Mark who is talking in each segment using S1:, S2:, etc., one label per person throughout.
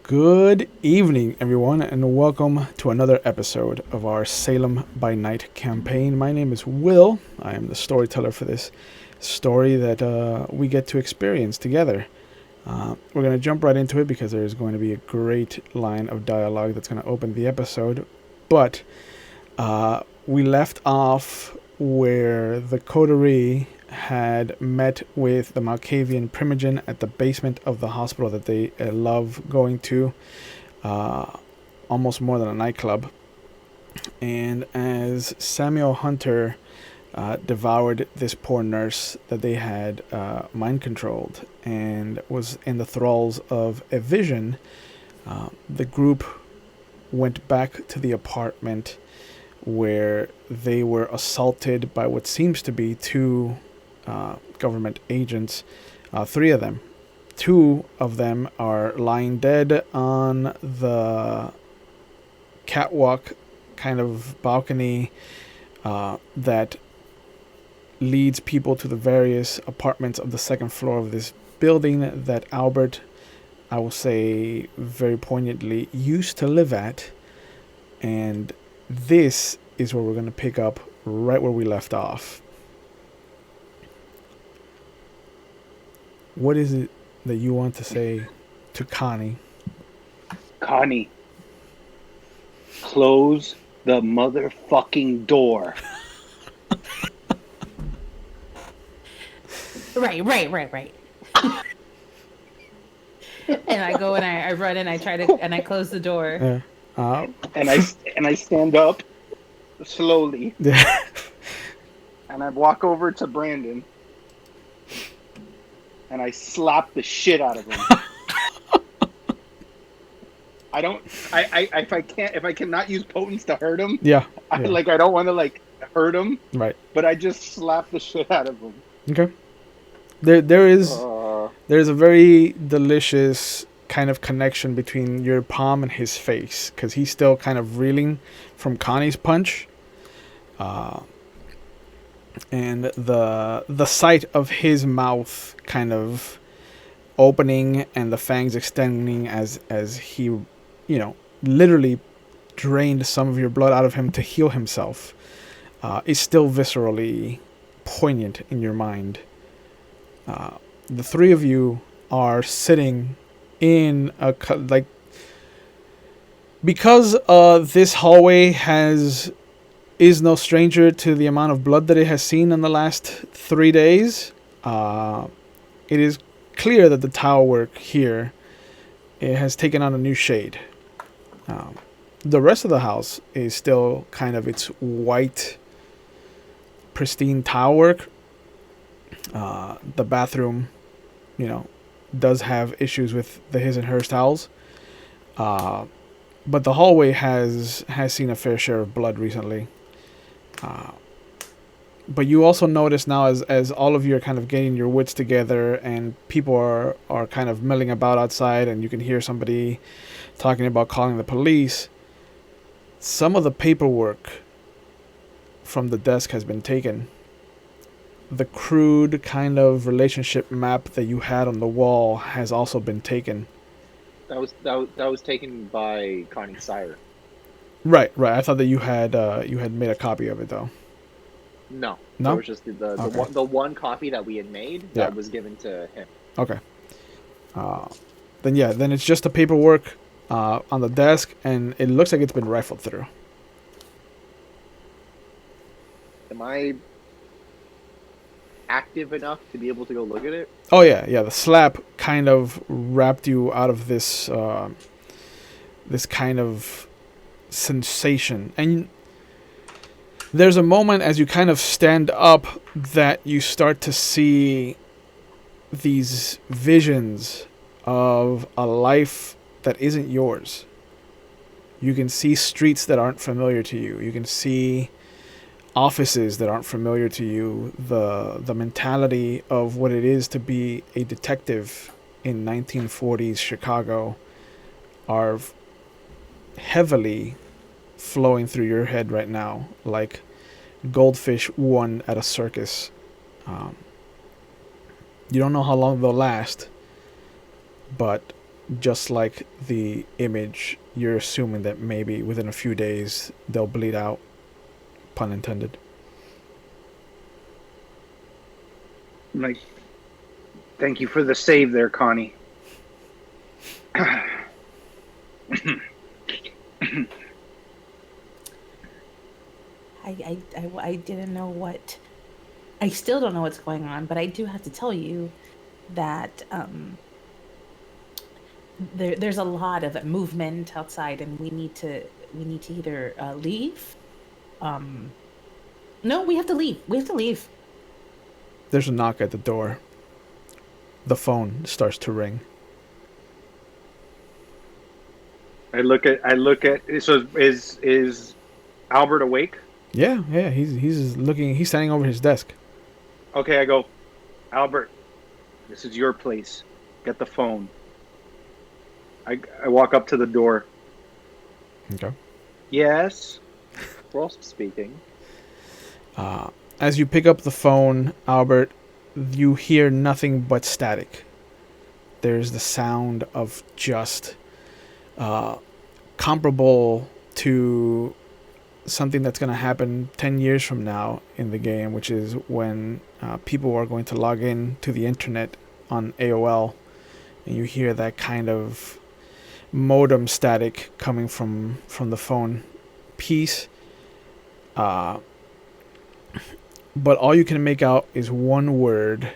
S1: Good evening, everyone, and welcome to another episode of our Salem by Night campaign. My name is Will. I am the storyteller for this story that we get to experience together. We're going to jump right into it because there's going to be a great line of dialogue that's going to open the episode. But we left off where the Coterie had met with the Malkavian Primogen at the basement of the hospital that they love going to, almost more than a nightclub. And as Samuel Hunter devoured this poor nurse that they had mind controlled and was in the thralls of a vision, the group went back to the apartment where they were assaulted by what seems to be two government agents, three of them. Two of them are lying dead on the catwalk kind of balcony that leads people to the various apartments of the second floor of this building that Albert, I will say very poignantly, used to live at. And this is where we're going to pick up right where we left off. What is it that you want to say to Connie?
S2: Connie, close the motherfucking door.
S3: Right. And I go and I run and I try to and I close the door.
S1: Yeah.
S2: And I stand up slowly.
S1: Yeah.
S2: And I walk over to Brandon. And I slap the shit out of him. If I cannot use potence to hurt him.
S1: Yeah.
S2: I don't want to hurt him.
S1: Right.
S2: But I just slap the shit out of him.
S1: Okay. There's a very delicious kind of connection between your palm and his face, because he's still kind of reeling from Connie's punch. And the sight of his mouth kind of opening and the fangs extending as he, literally drained some of your blood out of him to heal himself, is still viscerally poignant in your mind. The three of you are sitting in because this hallway is no stranger to the amount of blood that it has seen in the last 3 days. It is clear that the tile work here, it has taken on a new shade. The rest of the house is still kind of its white, pristine tile work. The bathroom, does have issues with the his and hers towels. But the hallway has seen a fair share of blood recently. But you also notice now as all of you are kind of getting your wits together and people are kind of milling about outside and you can hear somebody talking about calling the police, some of the paperwork from the desk has been taken. The crude kind of relationship map that you had on the wall has also been taken.
S4: That was taken by Connie Sire.
S1: Right. I thought that you had made a copy of it though.
S4: No.
S1: No?
S4: It was just the one copy that we had made that was given to him.
S1: Okay. then it's just the paperwork on the desk, and it looks like it's been rifled through.
S4: Am I active enough to be able to go look at it?
S1: Oh yeah, yeah. The slap kind of wrapped you out of this this kind of sensation, and there's a moment as you kind of stand up that you start to see these visions of a life that isn't yours. You can see streets that aren't familiar to you. You can see offices that aren't familiar to you. The mentality of what it is to be a detective in 1940s Chicago are heavily flowing through your head right now, like goldfish won at a circus. You don't know how long they'll last, but just like the image, you're assuming that maybe within a few days they'll bleed out, pun intended.
S2: Like, thank you for the save there, Connie.
S3: I didn't know what. I still don't know what's going on, but I do have to tell you that there's a lot of movement outside, and we need to either leave. No, we have to leave. We have to leave.
S1: There's a knock at the door. The phone starts to ring.
S2: I look at. So is Albert awake?
S1: Yeah, he's looking. He's standing over his desk.
S2: Okay, I go, Albert, this is your place. Get the phone. I walk up to the door.
S1: Okay.
S2: Yes.
S4: We're also speaking.
S1: As you pick up the phone, Albert, you hear nothing but static. There's the sound of just comparable to something that's going to happen 10 years from now in the game, which is when people are going to log in to the internet on AOL, and you hear that kind of modem static coming from the phone piece. But all you can make out is one word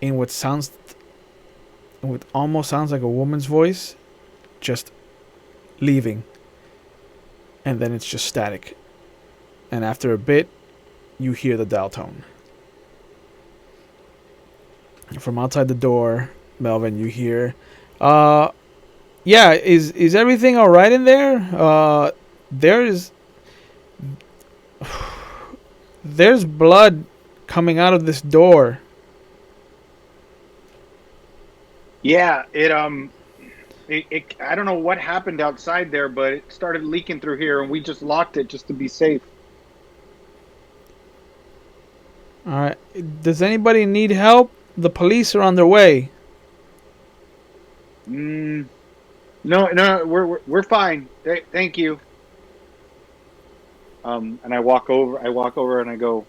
S1: in what almost sounds like a woman's voice, just leaving. And then it's just static. And after a bit, you hear the dial tone. From outside the door, Melvin, you hear, yeah, is everything all right in there? There's blood coming out of this door.
S2: Yeah, it I don't know what happened outside there, but it started leaking through here, and we just locked it just to be safe.
S1: All right. Does anybody need help? The police are on their way.
S2: No, we're fine. Thank you. And I walk over and I go,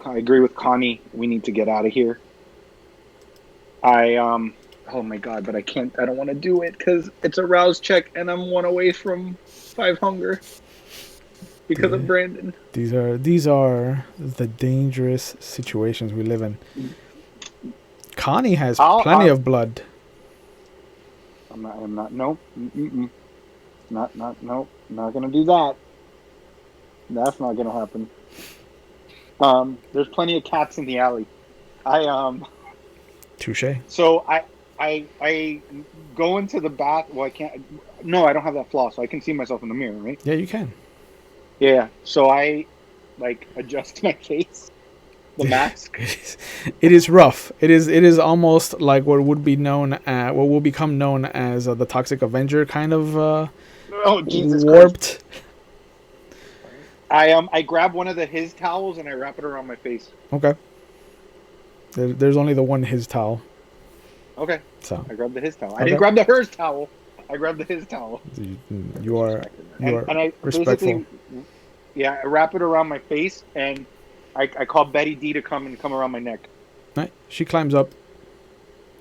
S2: I agree with Connie. We need to get out of here. Oh my God, but I don't want to do it because it's a rouse check and I'm one away from 5 hunger because of Brandon.
S1: These are the dangerous situations we live in. Connie has plenty of blood.
S2: I'm not, no. Not gonna do that. That's not gonna happen. There's plenty of cats in the alley.
S1: Touche.
S2: So I go into the bath. Well, I can't. No, I don't have that floss, so I can see myself in the mirror, right?
S1: Yeah, you can.
S2: Yeah. So I adjust my face, the mask.
S1: It is rough. It is almost like what will become known as the Toxic Avenger kind of
S2: oh, Jesus
S1: warped.
S2: Christ. I grab one of his towels and I wrap it around my face.
S1: Okay. There's only the one his towel.
S2: Okay.
S1: So
S2: I grabbed the his towel.
S1: Okay.
S2: I didn't grab the hers towel. I grabbed the his towel.
S1: You are
S2: And I
S1: respectful.
S2: I wrap it around my face and I call Betty D to come around my neck.
S1: Right? She climbs up.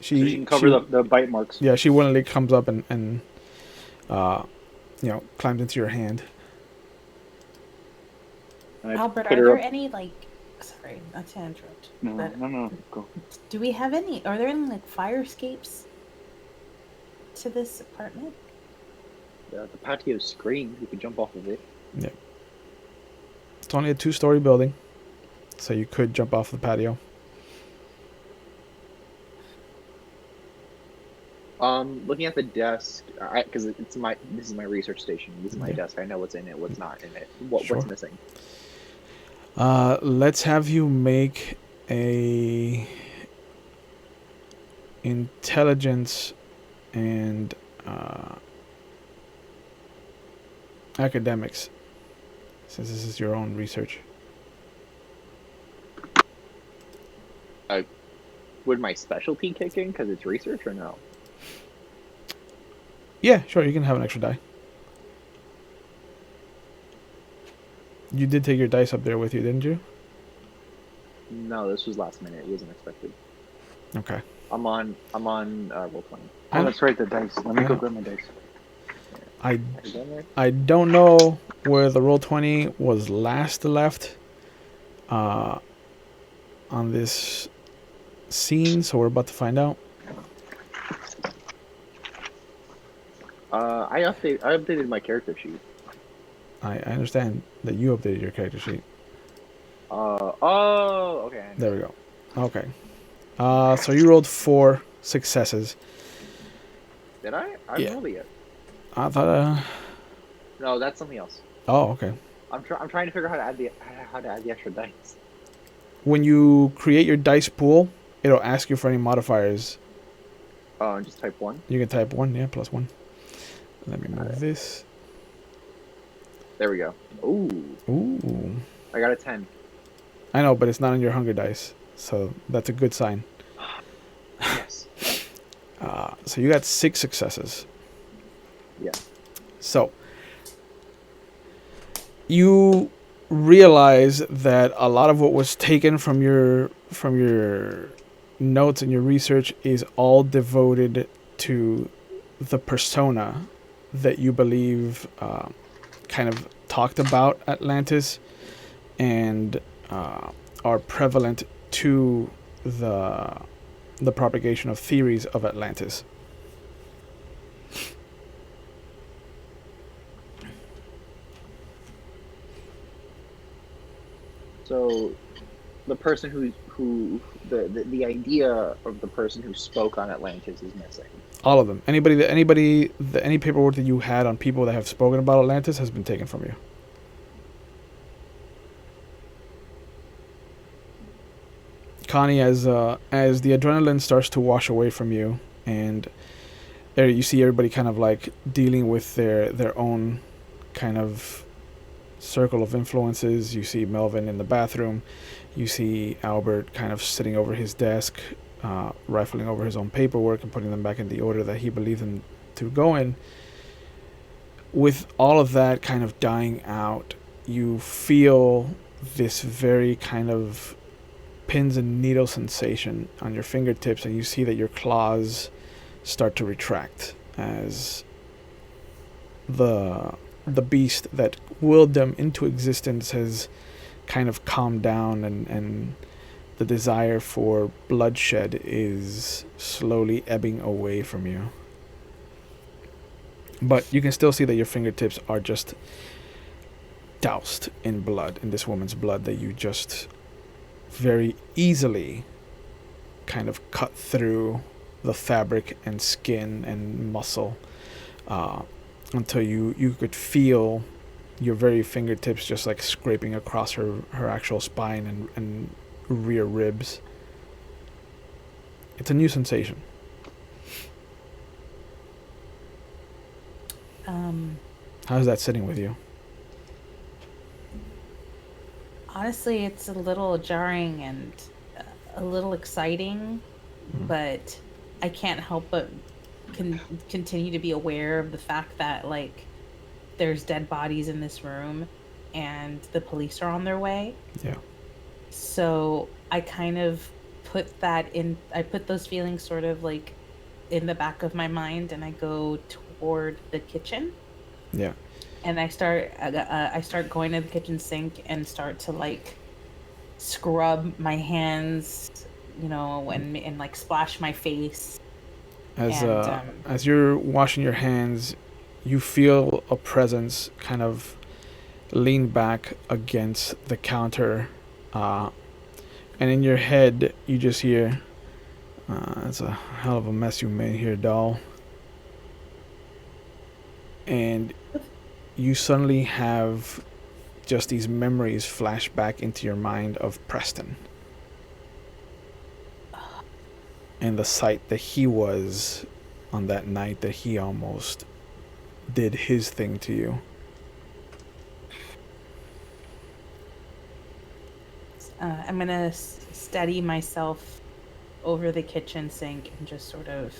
S2: So she can cover the bite marks.
S1: Yeah, she willingly comes up and climbs into your hand.
S2: And I
S3: Albert,
S2: put
S3: are
S2: her
S3: there
S2: up.
S3: any like? Sorry, not to interrupt.
S2: No,
S3: But
S2: no, go.
S3: do we have any? Are there any like fire escapes to this apartment?
S4: The patio screens. We could jump off of it.
S1: Yeah. It's only a 2-story building, so you could jump off the patio.
S4: Looking at the desk, because this is my research station. This is my
S1: Yeah.
S4: desk. I know what's in it, what's not in it,
S1: Sure.
S4: what's missing.
S1: Let's have you make a intelligence and academics, since this is your own research.
S4: Would my specialty kick in because it's research or no?
S1: Yeah, sure, you can have an extra die. You did take your dice up there with you, didn't you?
S4: No, this was last minute. It wasn't expected.
S1: Okay.
S4: I'm on roll 20.
S2: Oh, that's right, the dice. Let me go grab my dice.
S1: I don't know where the roll 20 was last left on this scene, so we're about to find out.
S4: I updated my character sheet.
S1: I understand that you updated your character sheet.
S4: Okay.
S1: There we go. Okay. So you rolled 4 successes.
S4: Did I? I
S1: Yeah.
S4: rolled it yet.
S1: I thought.
S4: No, that's something else.
S1: Oh, okay.
S4: I'm trying to figure out how to add the extra dice.
S1: When you create your dice pool, it'll ask you for any modifiers.
S4: Oh, and just type 1.
S1: You can type 1, yeah, +1. Let me move this.
S4: There we go. Ooh,
S1: Ooh.
S4: I got a 10.
S1: I know, but it's not on your hunger dice, so that's a good sign.
S4: Yes.
S1: So you got 6 successes.
S4: Yeah.
S1: So you realize that a lot of what was taken from your notes and your research is all devoted to the persona that you believe kind of talked about Atlantis and are prevalent to the propagation of theories of Atlantis.
S4: So, the person the idea of the person who spoke on Atlantis is missing.
S1: All of them. Any paperwork that you had on people that have spoken about Atlantis has been taken from you. Connie, as the adrenaline starts to wash away from you, and there you see everybody kind of like dealing with their own kind of circle of influences. You see Melvin in the bathroom. You see Albert kind of sitting over his desk, rifling over his own paperwork and putting them back in the order that he believed them to go in. With all of that kind of dying out, you feel this very kind of pins and needle sensation on your fingertips, and you see that your claws start to retract as the beast that willed them into existence has kind of calmed down, and the desire for bloodshed is slowly ebbing away from you. But you can still see that your fingertips are just doused in blood, in this woman's blood that you just very easily kind of cut through the fabric and skin and muscle until you could feel your very fingertips just like scraping across her actual spine and rear ribs. It's a new sensation. How's that sitting with you?
S3: Honestly, it's a little jarring and a little exciting, but I can't help but continue to be aware of the fact that like there's dead bodies in this room and the police are on their way.
S1: Yeah.
S3: So I kind of put that in. I put those feelings sort of like in the back of my mind, and I go toward the kitchen.
S1: Yeah.
S3: And I start going to the kitchen sink and start to like scrub my hands, and like splash my face.
S1: As
S3: And
S1: as you're washing your hands, you feel a presence kind of lean back against the counter, and in your head you just hear, "It's a hell of a mess you made here, doll." And you suddenly have just these memories flash back into your mind of Preston and the sight that he was on that night that he almost did his thing to you.
S3: I'm gonna steady myself over the kitchen sink and just sort of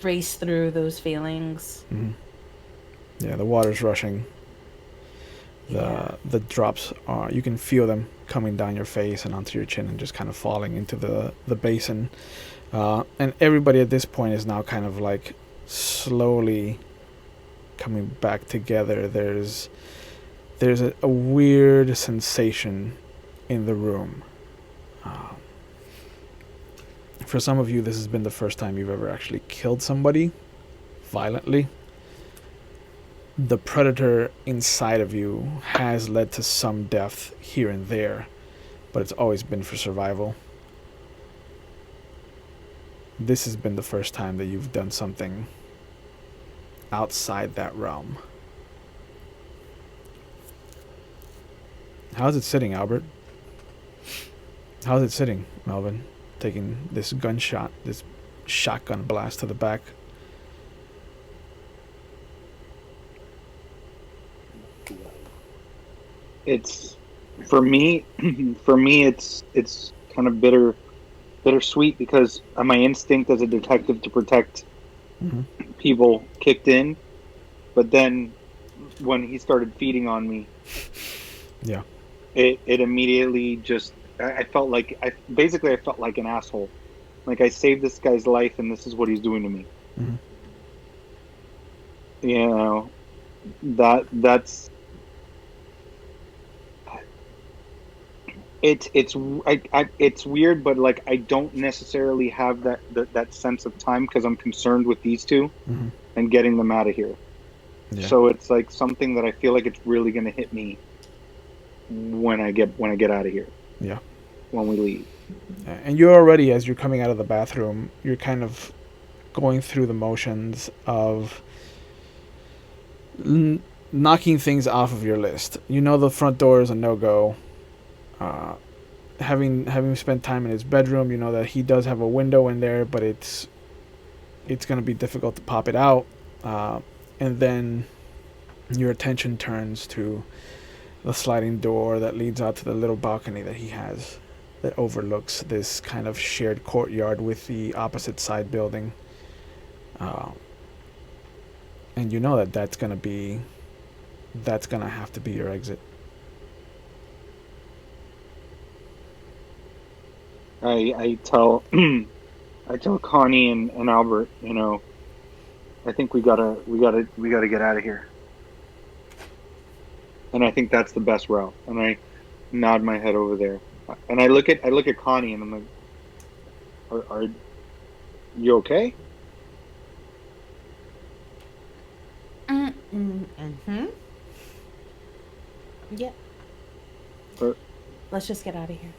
S3: race through those feelings.
S1: Mm-hmm. Yeah, the water's rushing. The drops are, you can feel them coming down your face and onto your chin and just kind of falling into the basin. And everybody at this point is now kind of like slowly coming back together. There's a weird sensation in the room. For some of you, this has been the first time you've ever actually killed somebody violently. The predator inside of you has led to some death here and there, but it's always been for survival. This has been the first time that you've done something outside that realm. How's it sitting, Albert? How's it sitting, Melvin? Taking this gunshot, this shotgun blast to the back.
S2: It's for me. It's kind of bittersweet because my instinct as a detective to protect people kicked in, but then when he started feeding on me,
S1: yeah,
S2: it immediately just I felt like I felt like an asshole. Like I saved this guy's life, and this is what he's doing to me.
S1: Mm-hmm.
S2: You know, that's. It's weird, but like I don't necessarily have that sense of time because I'm concerned with these two and getting them out of here. Yeah. So it's like something that I feel like it's really going to hit me when I get out of here.
S1: Yeah.
S2: When we leave.
S1: And you're already, as you're coming out of the bathroom, you're kind of going through the motions of knocking things off of your list. You know the front door is a no-go. Having spent time in his bedroom, you know that he does have a window in there, but it's going to be difficult to pop it out. And then your attention turns to the sliding door that leads out to the little balcony that he has that overlooks this kind of shared courtyard with the opposite side building. And you know that's going to have to be your exit.
S2: I tell Connie and Albert, you know, I think we gotta get out of here. And I think that's the best route. And I nod my head over there. And I look at Connie and I'm like, are you okay?
S3: Mm-hmm. Yeah. Let's just get out of here.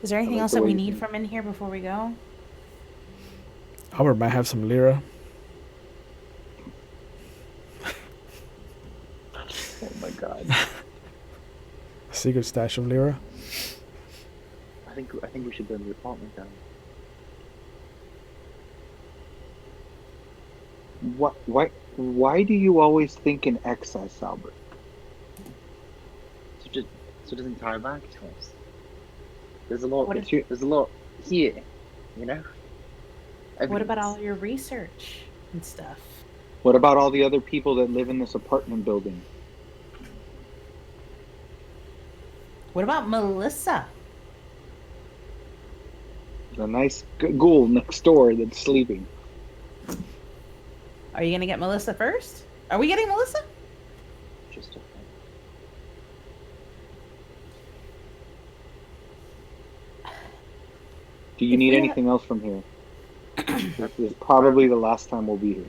S3: Is there anything else that we need from in here before we go?
S1: Albert might have some lira.
S4: Oh my god.
S1: A secret stash of lira?
S4: I think we should burn the apartment down.
S2: Why do you always think in excess, Albert?
S4: So it doesn't tie back to us. There's a lot here, you know?
S3: What about all your research and stuff?
S2: What about all the other people that live in this apartment building?
S3: What about Melissa?
S2: There's a nice ghoul next door that's sleeping.
S3: Are you gonna get Melissa first? Are we getting Melissa?
S4: Just a
S2: Do you
S3: If
S2: need
S3: we
S2: anything else from here? This is probably the last time we'll be here.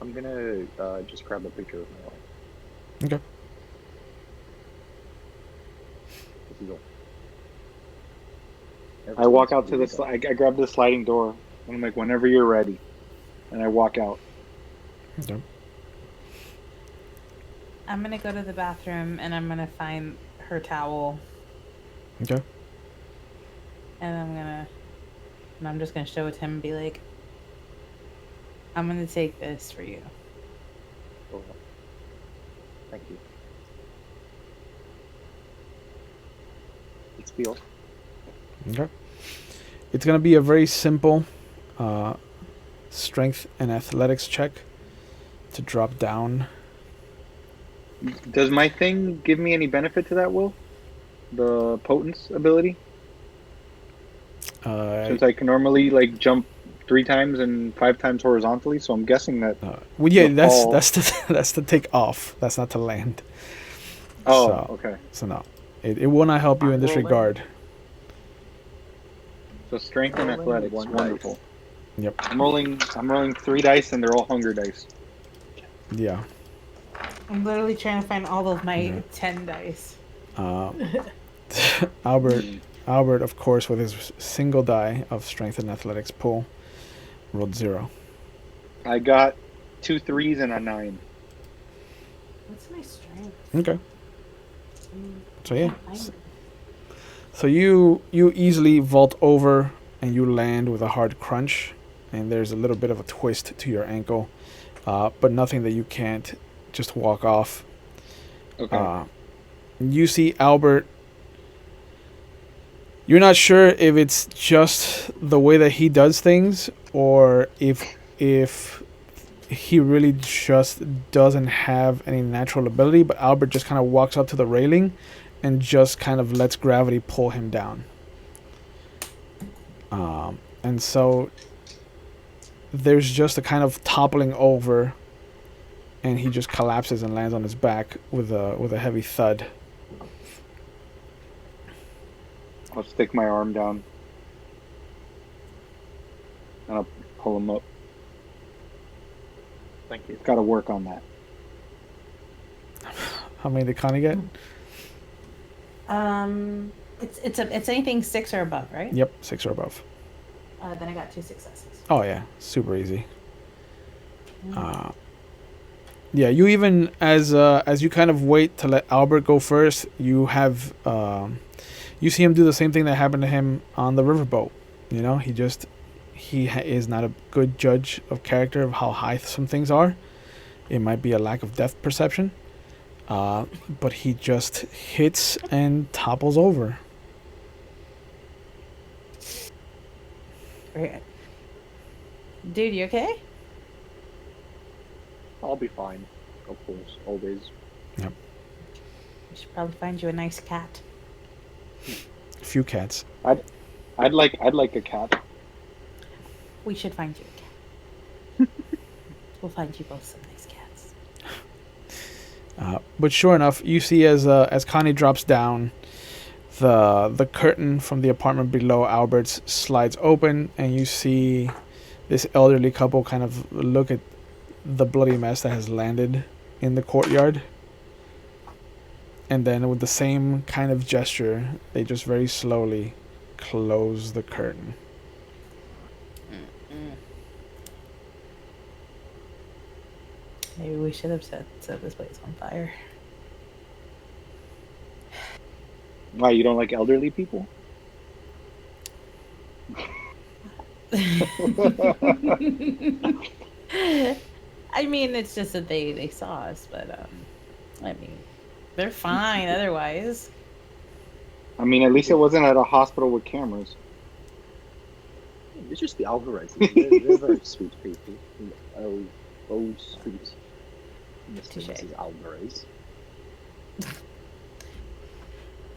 S4: I'm gonna just grab a picture of my wife.
S1: Okay.
S4: This is all.
S2: I walk out to
S4: Everything's
S2: the.
S4: really
S2: I grab the sliding door, and I'm like, "Whenever you're ready," and I walk out.
S1: Okay.
S3: I'm gonna go to the bathroom and I'm gonna find her towel
S1: Okay.
S3: and I'm just gonna show it to him and be like, I'm gonna take this for you.
S4: done. Oh, thank you. It's Beal.
S1: Okay. It's gonna be a very simple strength and athletics check to drop down.
S2: Does my thing give me any benefit to that, Will? The potence ability? Since I can normally like jump 3 times and 5 times horizontally, so I'm guessing that.
S1: Well, yeah,
S2: the
S1: that's
S2: fall-
S1: that's to that's to take off. That's not to land.
S2: Oh,
S1: So-
S2: okay.
S1: So no, it will not help you in this
S4: Rolling.
S1: regard.
S2: So strength and
S4: Rolling
S2: athletics,
S4: one
S2: wonderful.
S1: Yep.
S2: I'm rolling 3 dice, and they're all hunger dice.
S1: Yeah.
S3: I'm literally trying to find all of my
S1: Yeah.
S3: 10 dice.
S1: Albert, of course, with his single die of strength and athletics pool, rolled 0.
S2: I got 2 3s and a 9.
S3: What's my strength?
S1: Okay. So yeah.
S3: Find it.
S1: So you easily vault over and you land with a hard crunch, and there's a little bit of a twist to your ankle, but nothing that you can't just walk off.
S2: Okay.
S1: You see Albert. You're not sure if it's just the way that he does things, or if he really just doesn't have any natural ability. But Albert just kind of walks up to the railing and just kind of lets gravity pull him down. And so there's just a kind of toppling over, and he just collapses and lands on his back with a heavy thud.
S2: I'll stick my arm down, and I'll pull him up.
S4: Thank you.
S2: Got to work on that.
S1: How many did Connie get?
S3: It's anything 6 or above, right?
S1: Yep, 6 or above.
S3: Then I got 2 successes.
S1: Oh yeah, super easy. Yeah, you even as you kind of wait to let Albert go first, you have you see him do the same thing that happened to him on the riverboat. You know, he is not a good judge of character of how high some things are. It might be a lack of depth perception, but he just hits and topples over.
S3: Right. Dude, you okay?
S4: I'll be fine. Of course, always.
S3: We should probably find you a nice cat.
S1: A few cats.
S2: I'd like a cat.
S3: We should find you a cat. We'll find you both some nice cats.
S1: But sure enough, you see as Connie drops down, the curtain from the apartment below Albert's slides open, and you see this elderly couple kind of look at the bloody mess that has landed in the courtyard. And then with the same kind of gesture, they just very slowly close the curtain.
S3: Maybe we should have set this place on fire.
S2: Why, you don't like elderly people?
S3: I mean, it's just that they saw us, but I mean, they're fine otherwise.
S2: I mean, at least it wasn't at a hospital with cameras.
S4: It's just the Alvarez. They're very sweet people. Oh, sweet. Mr. and
S3: Touche.
S4: Mrs. Alvarez.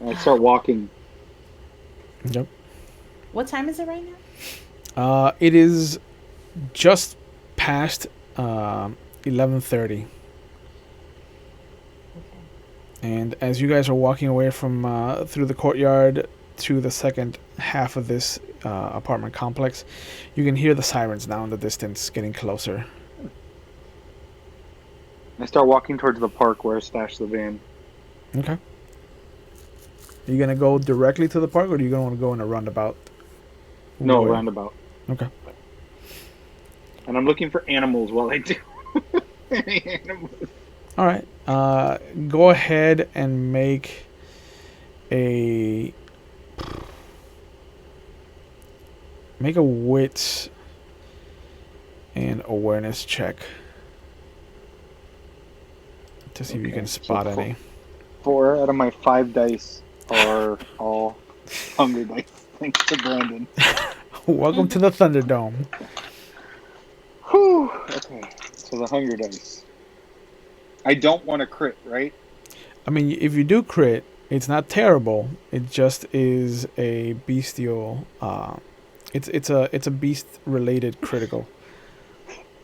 S2: And I start walking.
S1: Yep.
S3: What time is it right now?
S1: It is just past 11:30.
S3: Okay.
S1: And as you guys are walking away from through the courtyard to the second half of this apartment complex, you can hear the sirens now in the distance getting closer.
S2: I start walking towards the park where I stashed the van.
S1: Okay. Are you going to go directly to the park, or are you going to want to go in a roundabout?
S2: No,
S1: way?
S2: roundabout.
S1: Okay.
S2: And I'm looking for animals while I do. Animals.
S1: All right. Go ahead and make a wits and awareness check to see if you
S2: Okay,
S1: can
S2: so
S1: spot any.
S2: 4 out of my 5 dice are all hunger dice. Thanks to Brandon.
S1: Welcome to the Thunderdome.
S2: Whew. Okay, so the hunger dice. I don't want to crit, right?
S1: I mean, if you do crit, it's not terrible. It just is a bestial. It's a beast related critical.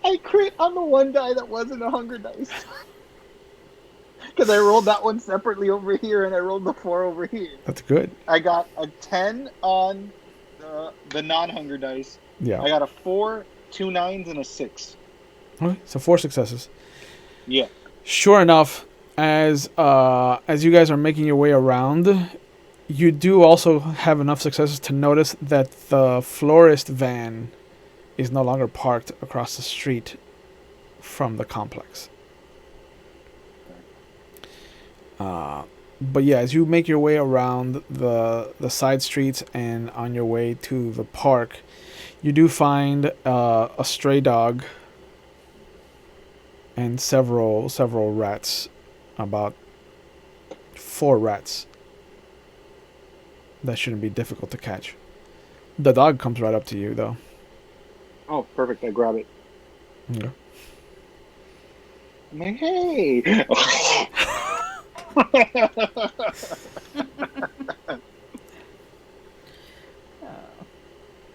S2: I crit on the one die that wasn't a hunger dice. Because I rolled that one separately over here, and I rolled the 4 over here.
S1: That's good.
S2: I got a 10 on the non-hunger dice.
S1: Yeah.
S2: I got a 4, 2 9s, and a 6.
S1: Okay, so 4 successes.
S2: Yeah.
S1: Sure enough, as you guys are making your way around, you do also have enough successes to notice that the florist van is no longer parked across the street from the complex. But yeah, as you make your way around the side streets and on your way to the park, you do find a stray dog and several rats, about 4 rats. That shouldn't be difficult to catch. The dog comes right up to you, though.
S2: Oh, perfect. I grab it.
S1: Okay.
S2: I'm like, hey!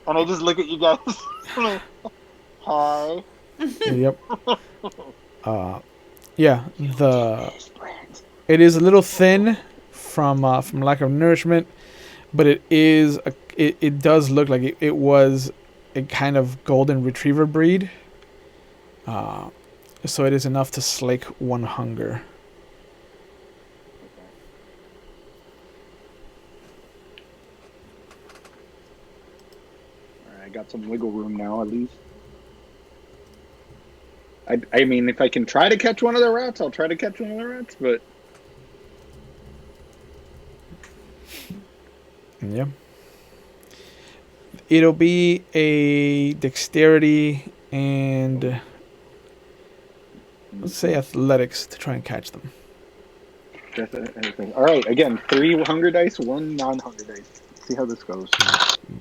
S2: And I just look at you guys. Hi.
S1: Yep. Yeah. It is a little thin from lack of nourishment, but it does look like it was a kind of golden retriever breed. So it is enough to slake 1 hunger.
S2: I got some wiggle room now, at least. I mean, if I can try to catch one of the rats, I'll try to catch one of the rats, but...
S1: Yeah. It'll be a dexterity and, let's say, athletics to try and catch them.
S2: All right, again, 3 hunger dice, 1 non-hunger dice. Let's see how this goes.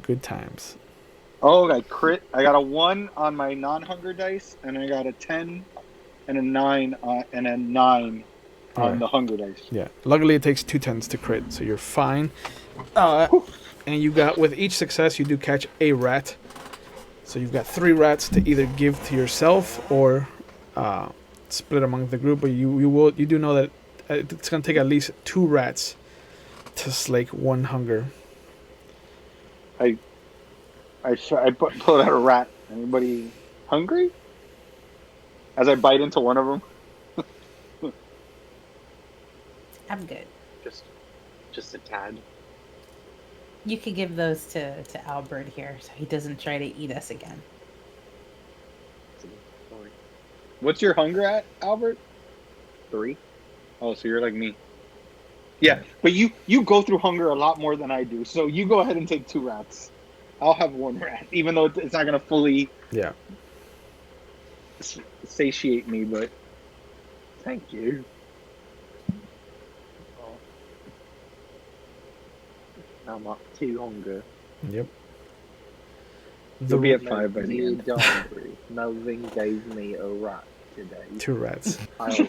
S1: Good times.
S2: Oh, I crit. I got a 1 on my non-hunger dice, and I got a 10 and a 9 and a 9 on the hunger dice.
S1: Yeah. Luckily, it takes 2 10s to crit, so you're fine. And you got, with each success, you do catch a rat. So you've got 3 rats to either give to yourself or split among the group. But you do know that it's gonna take at least 2 rats to slake 1 hunger.
S2: I pulled out a rat. Anybody hungry? As I bite into one of them.
S3: I'm good.
S4: Just a tad.
S3: You could give those to Albert here so he doesn't try to eat us again.
S2: What's your hunger at, Albert?
S4: 3.
S2: Oh, so you're like me. Yeah, but you go through hunger a lot more than I do. So you go ahead and take 2 rats. I'll have 1 rat, even though it's not gonna fully satiate me. But thank you.
S4: I'm up 2 hunger.
S1: Yep.
S2: You'll be
S1: The
S2: at 5 by the
S4: Dear
S2: end.
S4: diary, Melvin gave me a rat today.
S1: 2 rats.
S4: I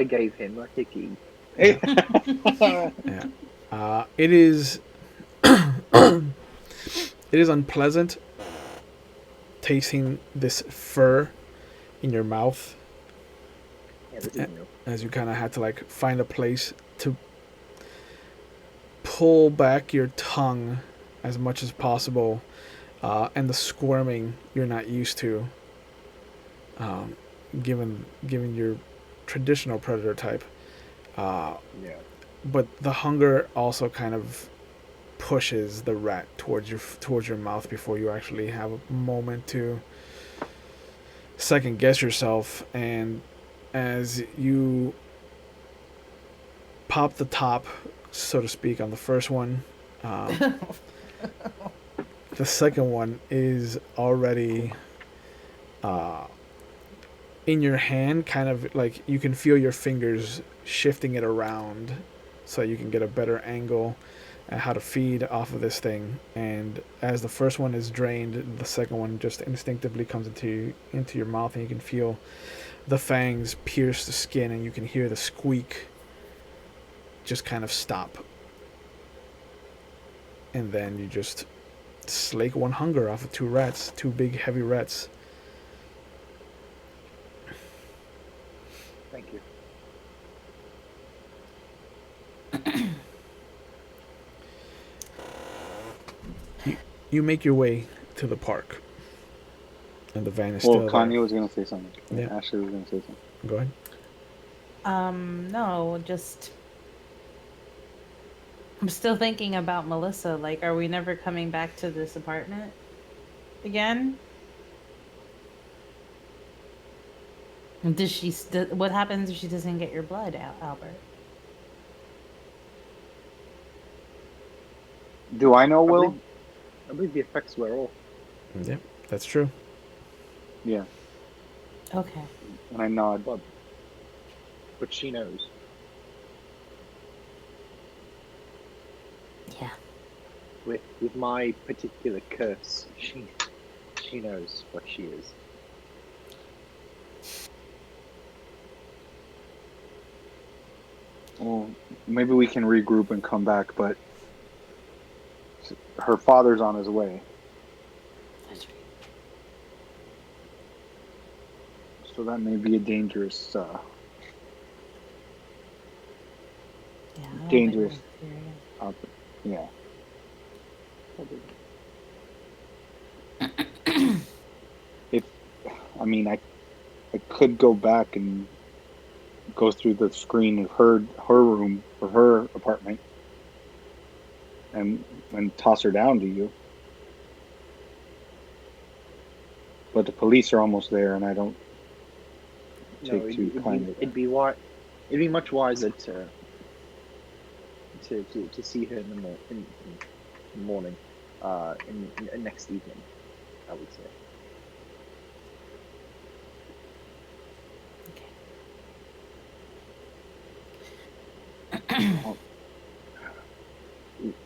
S4: gave him a hickey.
S1: Yeah. It is it is unpleasant tasting this fur in your mouth
S4: Yeah, this is new.
S1: as you kind of had to like find a place to pull back your tongue as much as possible, and the squirming you're not used to, given your traditional predator type.
S2: Yeah.
S1: But the hunger also kind of pushes the rat towards your mouth before you actually have a moment to second guess yourself. And as you pop the top, so to speak, on the first one, the second one is already in your hand, kind of like you can feel your fingers shifting it around so you can get a better angle at how to feed off of this thing. And as the first one is drained, the second one just instinctively comes into your mouth, and you can feel the fangs pierce the skin, and you can hear the squeak just kind of stop. And then you just slake one hunger off of 2 rats, 2 big heavy rats.
S4: Thank you.
S1: You make your way to the park, and the van is still
S2: Well, Kanye
S1: there.
S2: was gonna say something.
S1: Yeah.
S2: Ashley was gonna say something.
S1: Go ahead.
S3: No, just I'm still thinking about Melissa. Like, are we never coming back to this apartment again? Does she? What happens if she doesn't get your blood, Albert?
S2: Do I know Will?
S4: I believe the effects were off,
S1: Yeah, that's true.
S2: Yeah.
S3: Okay.
S2: And I nod.
S4: but she knows.
S3: Yeah.
S4: With my particular curse, she knows what she is.
S2: Well, maybe we can regroup and come back, but her father's on his way,
S3: That's right.
S2: so that may be a dangerous.
S3: Yeah. I don't think
S2: Dangerous.
S3: we're here again.
S2: Yeah. If I mean, I could go back and go through the screen of her room or her apartment and toss her down to you. But the police are almost there, and I don't take too kindly.
S4: It'd be much wiser to see her in the morning, in next evening, I would say.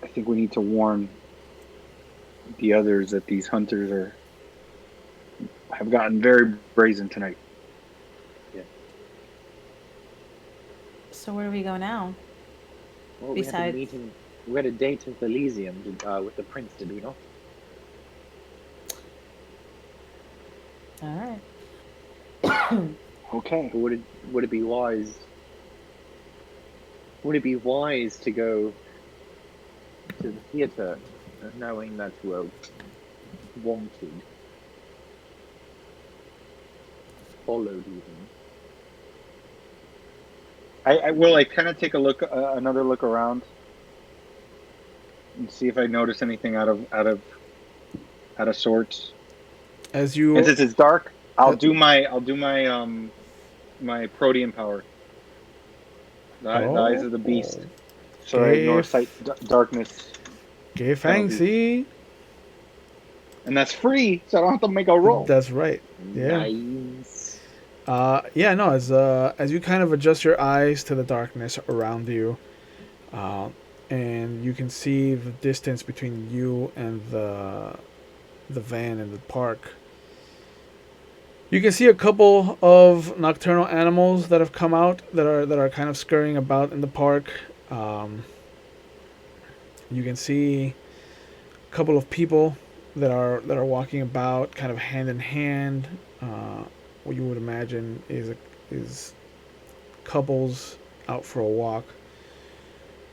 S2: I think we need to warn the others that these hunters have gotten very brazen tonight.
S3: So where do we go now?
S4: Well,
S3: Besides-
S4: we had a date with Elysium with the prince, did we not?
S3: All right.
S2: Okay.
S4: But would it be wise? Would it be wise to go to the theater, knowing that we're wanted, followed even?
S2: I will. I kind of take a look, another look around, and see if I notice anything out of sorts.
S1: As you
S2: And since it's dark, I'll do my my protean power. The eyes of the beast. So I ignore sight, darkness,
S1: que fancy.
S2: and that's free, so I don't have to make a roll.
S1: That's right. Yeah.
S4: Nice.
S1: Yeah, no, as you kind of adjust your eyes to the darkness around you, and you can see the distance between you and the van in the park. You can see a couple of nocturnal animals that have come out that are kind of scurrying about in the park. You can see a couple of people that are walking about, kind of hand in hand. What you would imagine is couples out for a walk.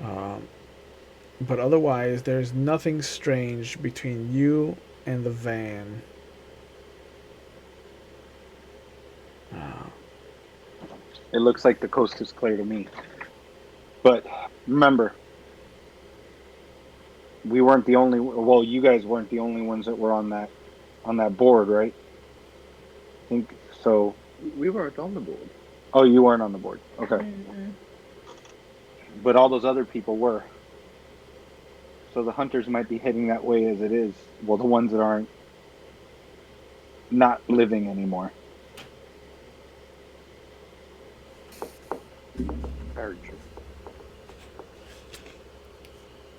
S1: But otherwise, there's nothing strange between you and the van.
S2: It looks like the coast is clear to me. But remember, we weren't the only. Well, you guys weren't the only ones that were on that board, right? I think so.
S4: We weren't on the board.
S2: Oh, you weren't on the board. Okay.
S3: Mm-hmm.
S2: But all those other people were. So the hunters might be heading that way as it is. Well, the ones that aren't not living anymore.
S4: Very true.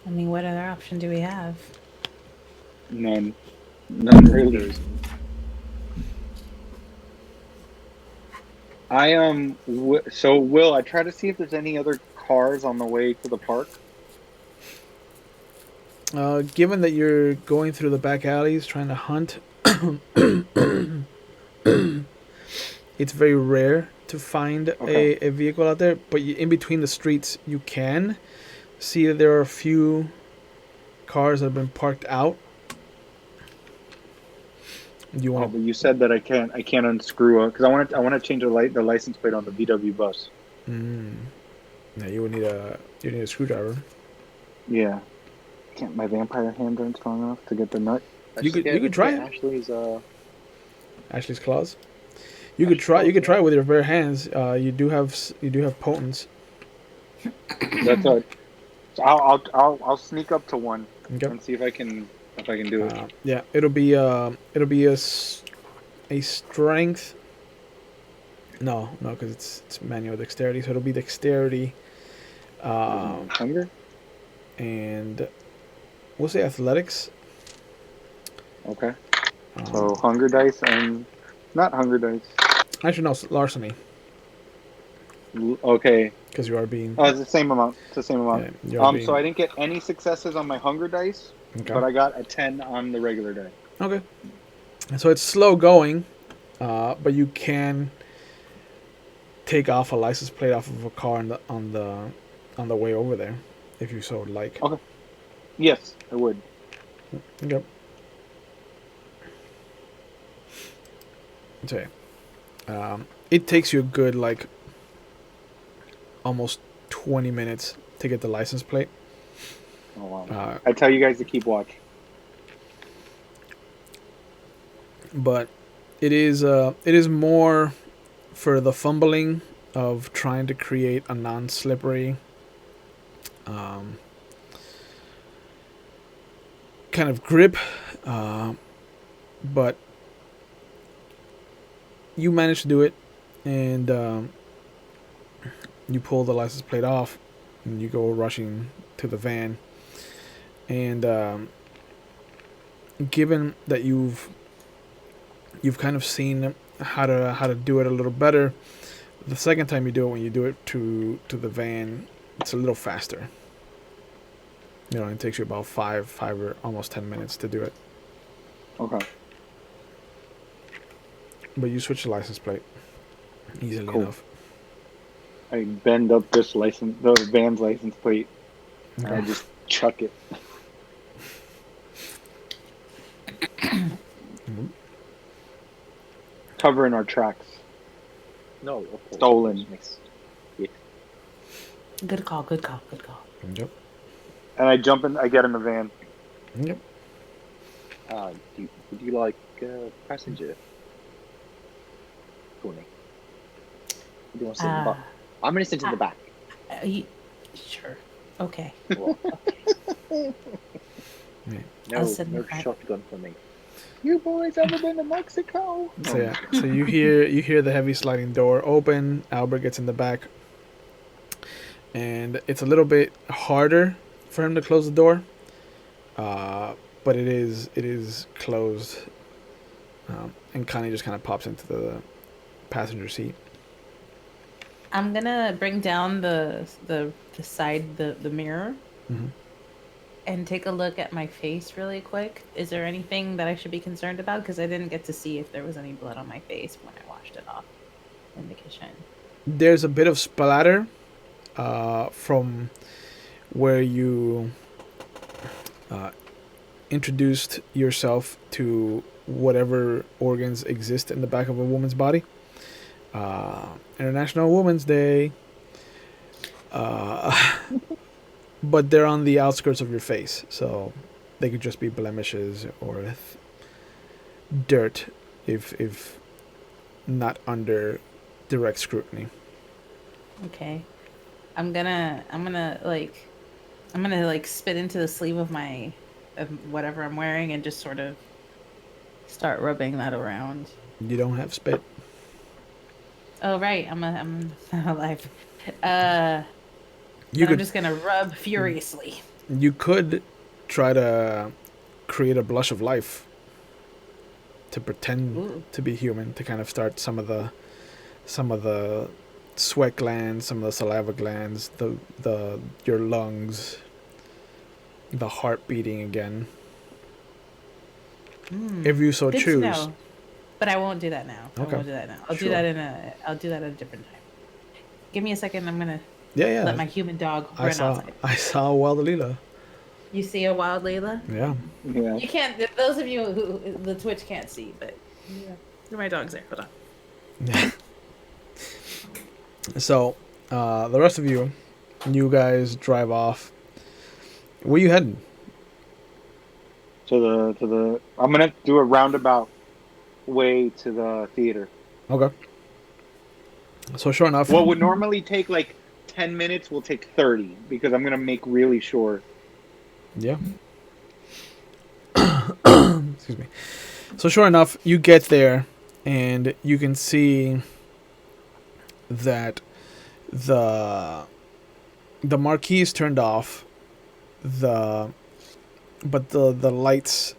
S3: I mean, what other option do we have?
S2: None really. So Will, I try to see if there's any other cars on the way to the park.
S1: Given that you're going through the back alleys trying to hunt, it's very rare to find a vehicle out there. But in between the streets, you can see that there are a few cars that have been parked out. Do you
S2: Oh,
S1: want?
S2: but you said that I can't unscrew it because I want to change the license plate on the VW bus.
S1: Yeah, you would need a screwdriver.
S2: Yeah. Can't my vampire hands aren't strong enough to get the nut.
S1: You could try it. Ashley's claws. You could try it with your bare hands. You do have potence.
S2: That's all. So I'll sneak up to one
S1: Okay.
S2: and see if I can do it.
S1: Yeah, it'll be a strength. No, because it's manual dexterity, so it'll be dexterity.
S2: Hunger?
S1: And we'll say athletics.
S2: Okay. So hunger dice and not hunger dice.
S1: Actually, no, larceny.
S2: Okay.
S1: Because you are being.
S2: Oh, it's the same amount. Yeah, so I didn't get any successes on my hunger dice, but I got a 10 on the regular die.
S1: Okay. So it's slow going, but you can take off a license plate off of a car on the way over there, if you so would like.
S2: Okay. Yes, I would.
S1: Okay. Okay. It takes you a good almost 20 minutes to get the license plate.
S2: Oh wow! I tell you guys to keep watch.
S1: But it is more for the fumbling of trying to create a non-slippery kind of grip, but you manage to do it, and you pull the license plate off, and you go rushing to the van. And given that you've kind of seen how to do it a little better, the second time you do it, when you do it to the van, it's a little faster. It takes you about 5 or almost 10 minutes to do it.
S2: Okay.
S1: But you switch the license plate easily enough.
S2: I bend up the van's license plate, and I just chuck it. Covering our tracks.
S4: No, of course.
S2: Stolen.
S4: Yeah.
S3: Good call.
S1: Yep.
S2: And I jump in. I get in the van.
S1: Yep.
S4: Would you like passenger? Tony. Do you want to sit in the back? I'm going to sit in the back.
S3: Sure. Okay.
S4: Well,
S1: Yeah.
S3: I'll sit in
S4: no
S3: the back.
S4: shotgun for me.
S2: You boys ever been to Mexico?
S1: So yeah. So you hear the heavy sliding door open. Albert gets in the back, and it's a little bit harder for him to close the door. but it is closed, and Connie just kind of pops into the passenger seat.
S3: I'm gonna bring down the side the mirror
S1: Mm-hmm.
S3: and take a look at my face really quick. Is there anything that I should be concerned about? Because I didn't get to see if there was any blood on my face when I washed it off in the kitchen.
S1: There's a bit of splatter from where you introduced yourself to whatever organs exist in the back of a woman's body. International Women's Day. But they're on the outskirts of your face, so they could just be blemishes or dirt if not under direct scrutiny.
S3: Okay. I'm gonna like spit into the sleeve of my of whatever I'm wearing and just sort of start rubbing that around.
S1: You don't have spit.
S3: Oh right, I'm alive.
S1: You
S3: I'm
S1: could
S3: just gonna rub furiously.
S1: you could try to create a blush of life to pretend
S3: Ooh.
S1: to be human, to kind of start some of the sweat glands, some of the saliva glands, the your lungs, the heart beating again. If you so
S3: Good to
S1: choose.
S3: know. But I won't do that now.
S1: Okay.
S3: I won't do that now. I'll
S1: Sure.
S3: do that at a different time. Give me a second. I'm gonna
S1: Yeah.
S3: let my human dog
S1: I
S3: run
S1: saw
S3: outside.
S1: I saw Wild Leela.
S3: You see a wild Layla?
S1: Yeah.
S2: Yeah.
S3: You can't. Those of you who the Twitch can't see, but yeah, my dog's there. Hold on.
S1: So, the rest of you guys drive off. Where you heading?
S2: To the. I'm gonna do a roundabout way to the theater.
S1: Okay. So sure enough.
S2: What would normally take like 10 minutes will take 30 because I'm gonna make really sure.
S1: Yeah. Excuse me. So sure enough, you get there, and you can see that the marquee is turned off. But the lights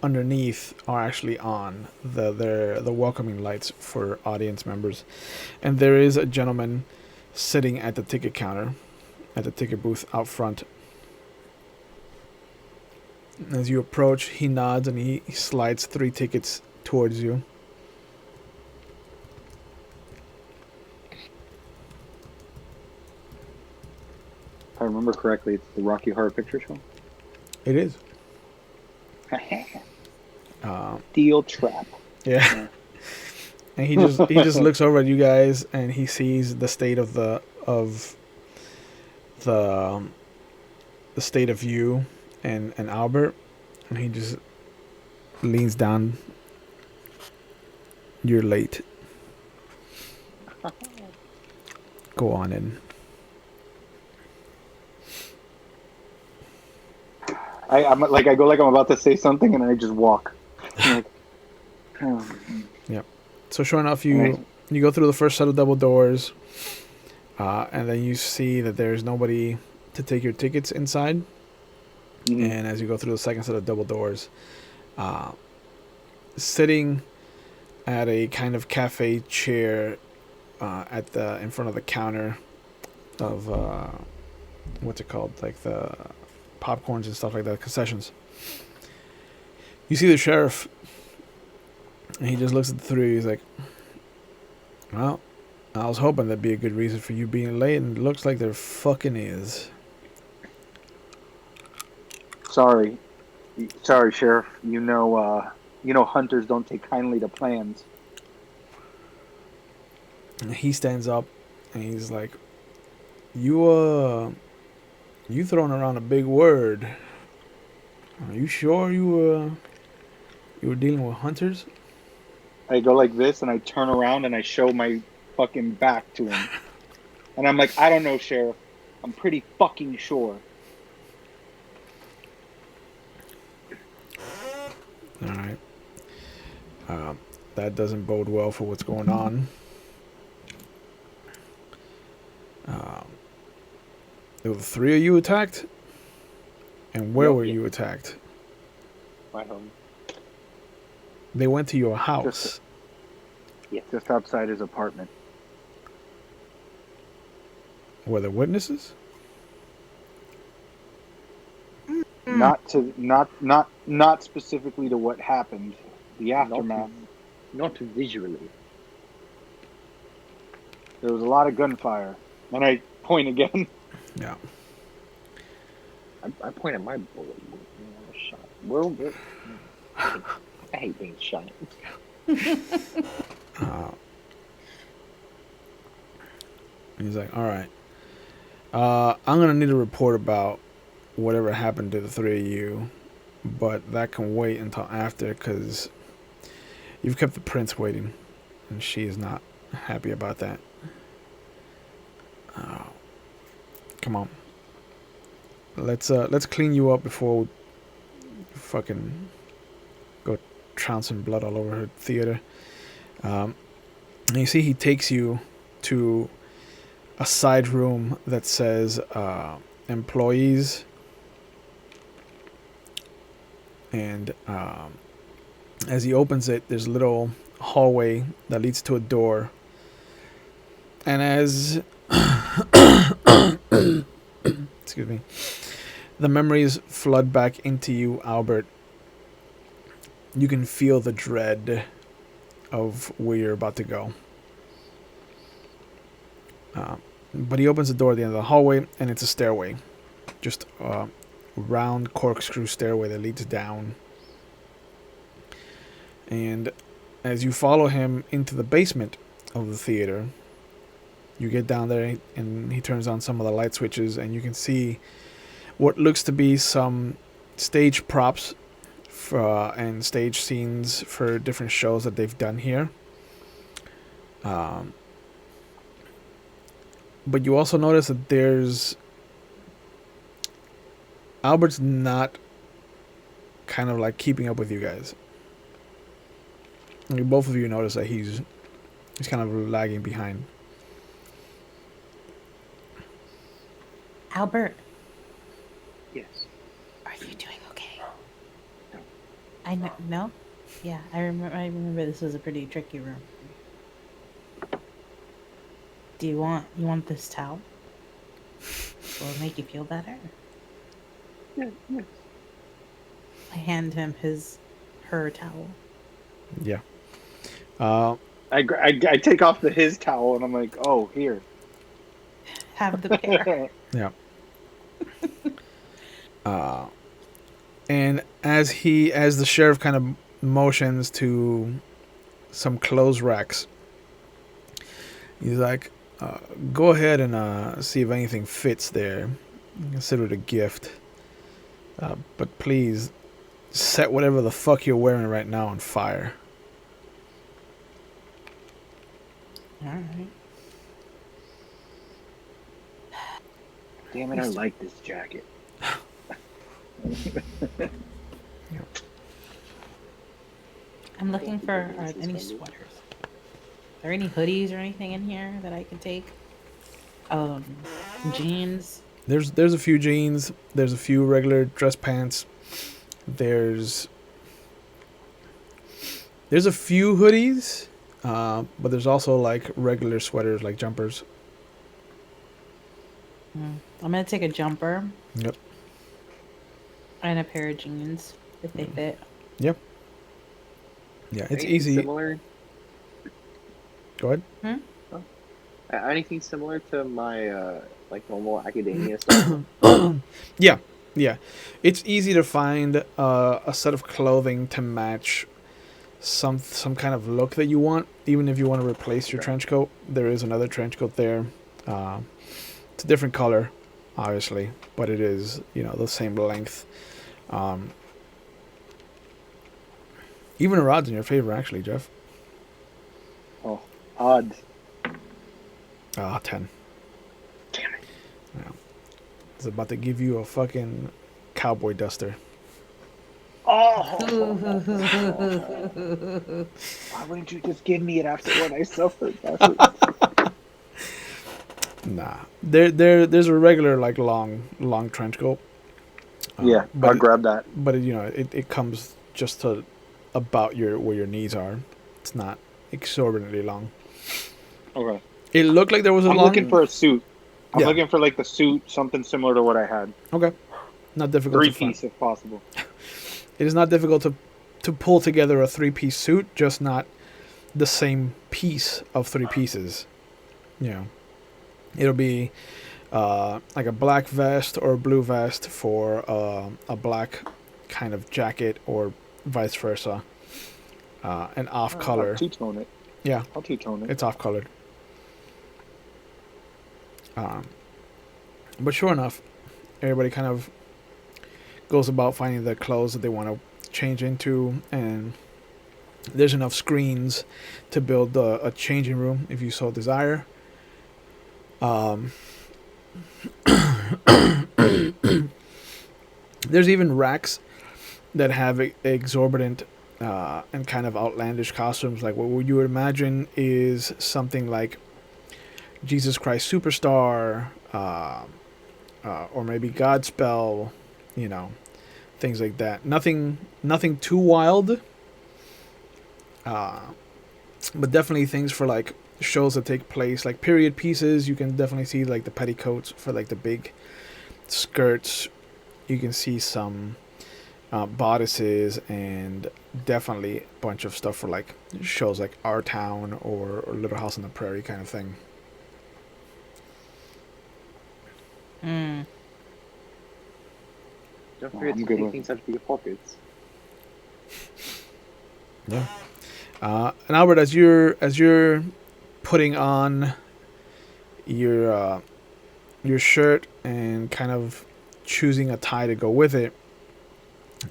S1: underneath are actually on. They're the welcoming lights for audience members, and there is a gentleman sitting at the ticket counter, at the ticket booth out front. As you approach, he nods and he slides 3 tickets towards you.
S2: If I remember correctly, it's the Rocky Horror Picture Show.
S1: It is.
S2: Steel trap.
S1: Yeah. And he just looks over at you guys and he sees the state of the state of you and Albert, and he just leans down. You're late. Go on in.
S2: I go like I'm about to say something and I just walk. I'm like, oh.
S1: Yep. So sure enough, you go through the first set of double doors, and then you see that there's nobody to take your tickets inside.
S2: Mhm.
S1: And as you go through the second set of double doors, sitting at a kind of cafe chair in front of the counter of what's it called, like the popcorns and stuff like that, concessions. You see the sheriff, and he just looks at the 3 of you. He's like, "Well, I was hoping there'd be a good reason for you being late, and it looks like there fucking is."
S2: Sorry, Sheriff. You know hunters don't take kindly to plans.
S1: And he stands up, and he's like, You throwing around a big word. Are you sure you were dealing with hunters?"
S2: I go like this and I turn around and I show my fucking back to him. And I'm like, I don't know, Sheriff. I'm pretty fucking sure.
S1: All right. That doesn't bode well for what's going on. There were 3 of you attacked? And where
S2: Yep.
S1: were you attacked?
S4: My home.
S1: They went to your house.
S2: Just outside his apartment.
S1: Were there witnesses?
S2: Not specifically to what happened. The aftermath.
S4: Not visually.
S2: There was a lot of gunfire. And I point again.
S1: Yeah.
S4: I point at my bullet. I was shot. Well, I hate being shot.
S1: He's like, all right. I'm going to need a report about whatever happened to the three of you. But that can wait until after because you've kept the prince waiting. And she is not happy about that. Come on. Let's clean you up before we fucking go trouncing blood all over her theater. And you see he takes you to a side room that says employees. And as he opens it, there's a little hallway that leads to a door. And as excuse me, the memories flood back into you, Albert, you can feel the dread of where you're about to go. But he opens the door at the end of the hallway, and it's a stairway. Just a round corkscrew stairway that leads down. And as you follow him into the basement of the theater, you get down there, and he turns on some of the light switches, and you can see what looks to be some stage props and stage scenes for different shows that they've done here. But you also notice that there's... Albert's not kind of like keeping up with you guys. I mean, both of you notice that he's kind of lagging behind.
S3: Albert,
S4: Yes.
S3: are you doing okay?
S4: No.
S3: I know. No? Yeah, I remember this was a pretty tricky room. Do you want this towel? Will it make you feel better?
S4: Yeah, yes.
S3: I hand him her towel.
S1: Yeah.
S2: I take off his towel and I'm like, oh, here.
S3: Have the pair.
S1: Yeah. And as the sheriff kind of motions to some clothes racks, he's like, go ahead and see if anything fits there. Consider it a gift. But please, set whatever the fuck you're wearing right now on fire.
S3: Alright.
S4: Damn it, I like this jacket.
S3: I'm looking for any sweaters. Are there any hoodies or anything in here that I can take? Jeans.
S1: There's a few jeans. There's a few regular dress pants. There's a few hoodies, but there's also like regular sweaters, like jumpers.
S3: I'm gonna take a jumper.
S1: Yep.
S3: And a pair of jeans if they fit.
S1: Yep. Yeah, it's
S4: Anything
S1: easy.
S4: Similar?
S1: Go ahead.
S4: Anything similar to my like normal academia stuff?
S1: Yeah. It's easy to find a set of clothing to match some kind of look that you want. Even if you want to replace your trench coat, there is another trench coat there. It's a different color, obviously, but it is, the same length. Even a rod's in your favor, actually, Jeff.
S2: Oh, odds.
S1: 10.
S4: Damn it.
S1: Yeah. It's about to give you a fucking cowboy duster.
S2: Oh! Why wouldn't you just give me it after what I suffered?
S1: Nah. There's a regular, like, long trench coat.
S2: Yeah, I'll grab that.
S1: But it comes just to about where your knees are. It's not exorbitantly long.
S2: Okay.
S1: It looked like there was a
S2: I'm
S1: long.
S2: looking for a suit. I'm
S1: Yeah.
S2: looking for like the suit, something similar to what I had.
S1: Okay. Not difficult to find.
S2: 3-piece if possible.
S1: It is not difficult to pull together a 3-piece suit, just not the same piece of 3 pieces. It'll be like a black vest or a blue vest for a black kind of jacket or vice versa. An off color.
S2: I'll two-tone it.
S1: Yeah,
S2: I'll two-tone it.
S1: it's off colored. But sure enough, everybody kind of goes about finding the clothes that they want to change into, and there's enough screens to build a changing room if you so desire. There's even racks that have exorbitant and kind of outlandish costumes, like what you would imagine is something like Jesus Christ Superstar, or maybe Godspell, things like that. Nothing too wild, but definitely things for like shows that take place, like period pieces. You can definitely see like the petticoats for like the big skirts. You can see some bodices, and definitely a bunch of stuff for like shows like Our Town or Little House on the Prairie kind of thing.
S3: Mm.
S4: Don't forget
S2: I'm
S4: to
S2: good
S4: take
S2: with
S4: things out of your pockets.
S1: Yeah. And Albert, as you're putting on your shirt and kind of choosing a tie to go with it,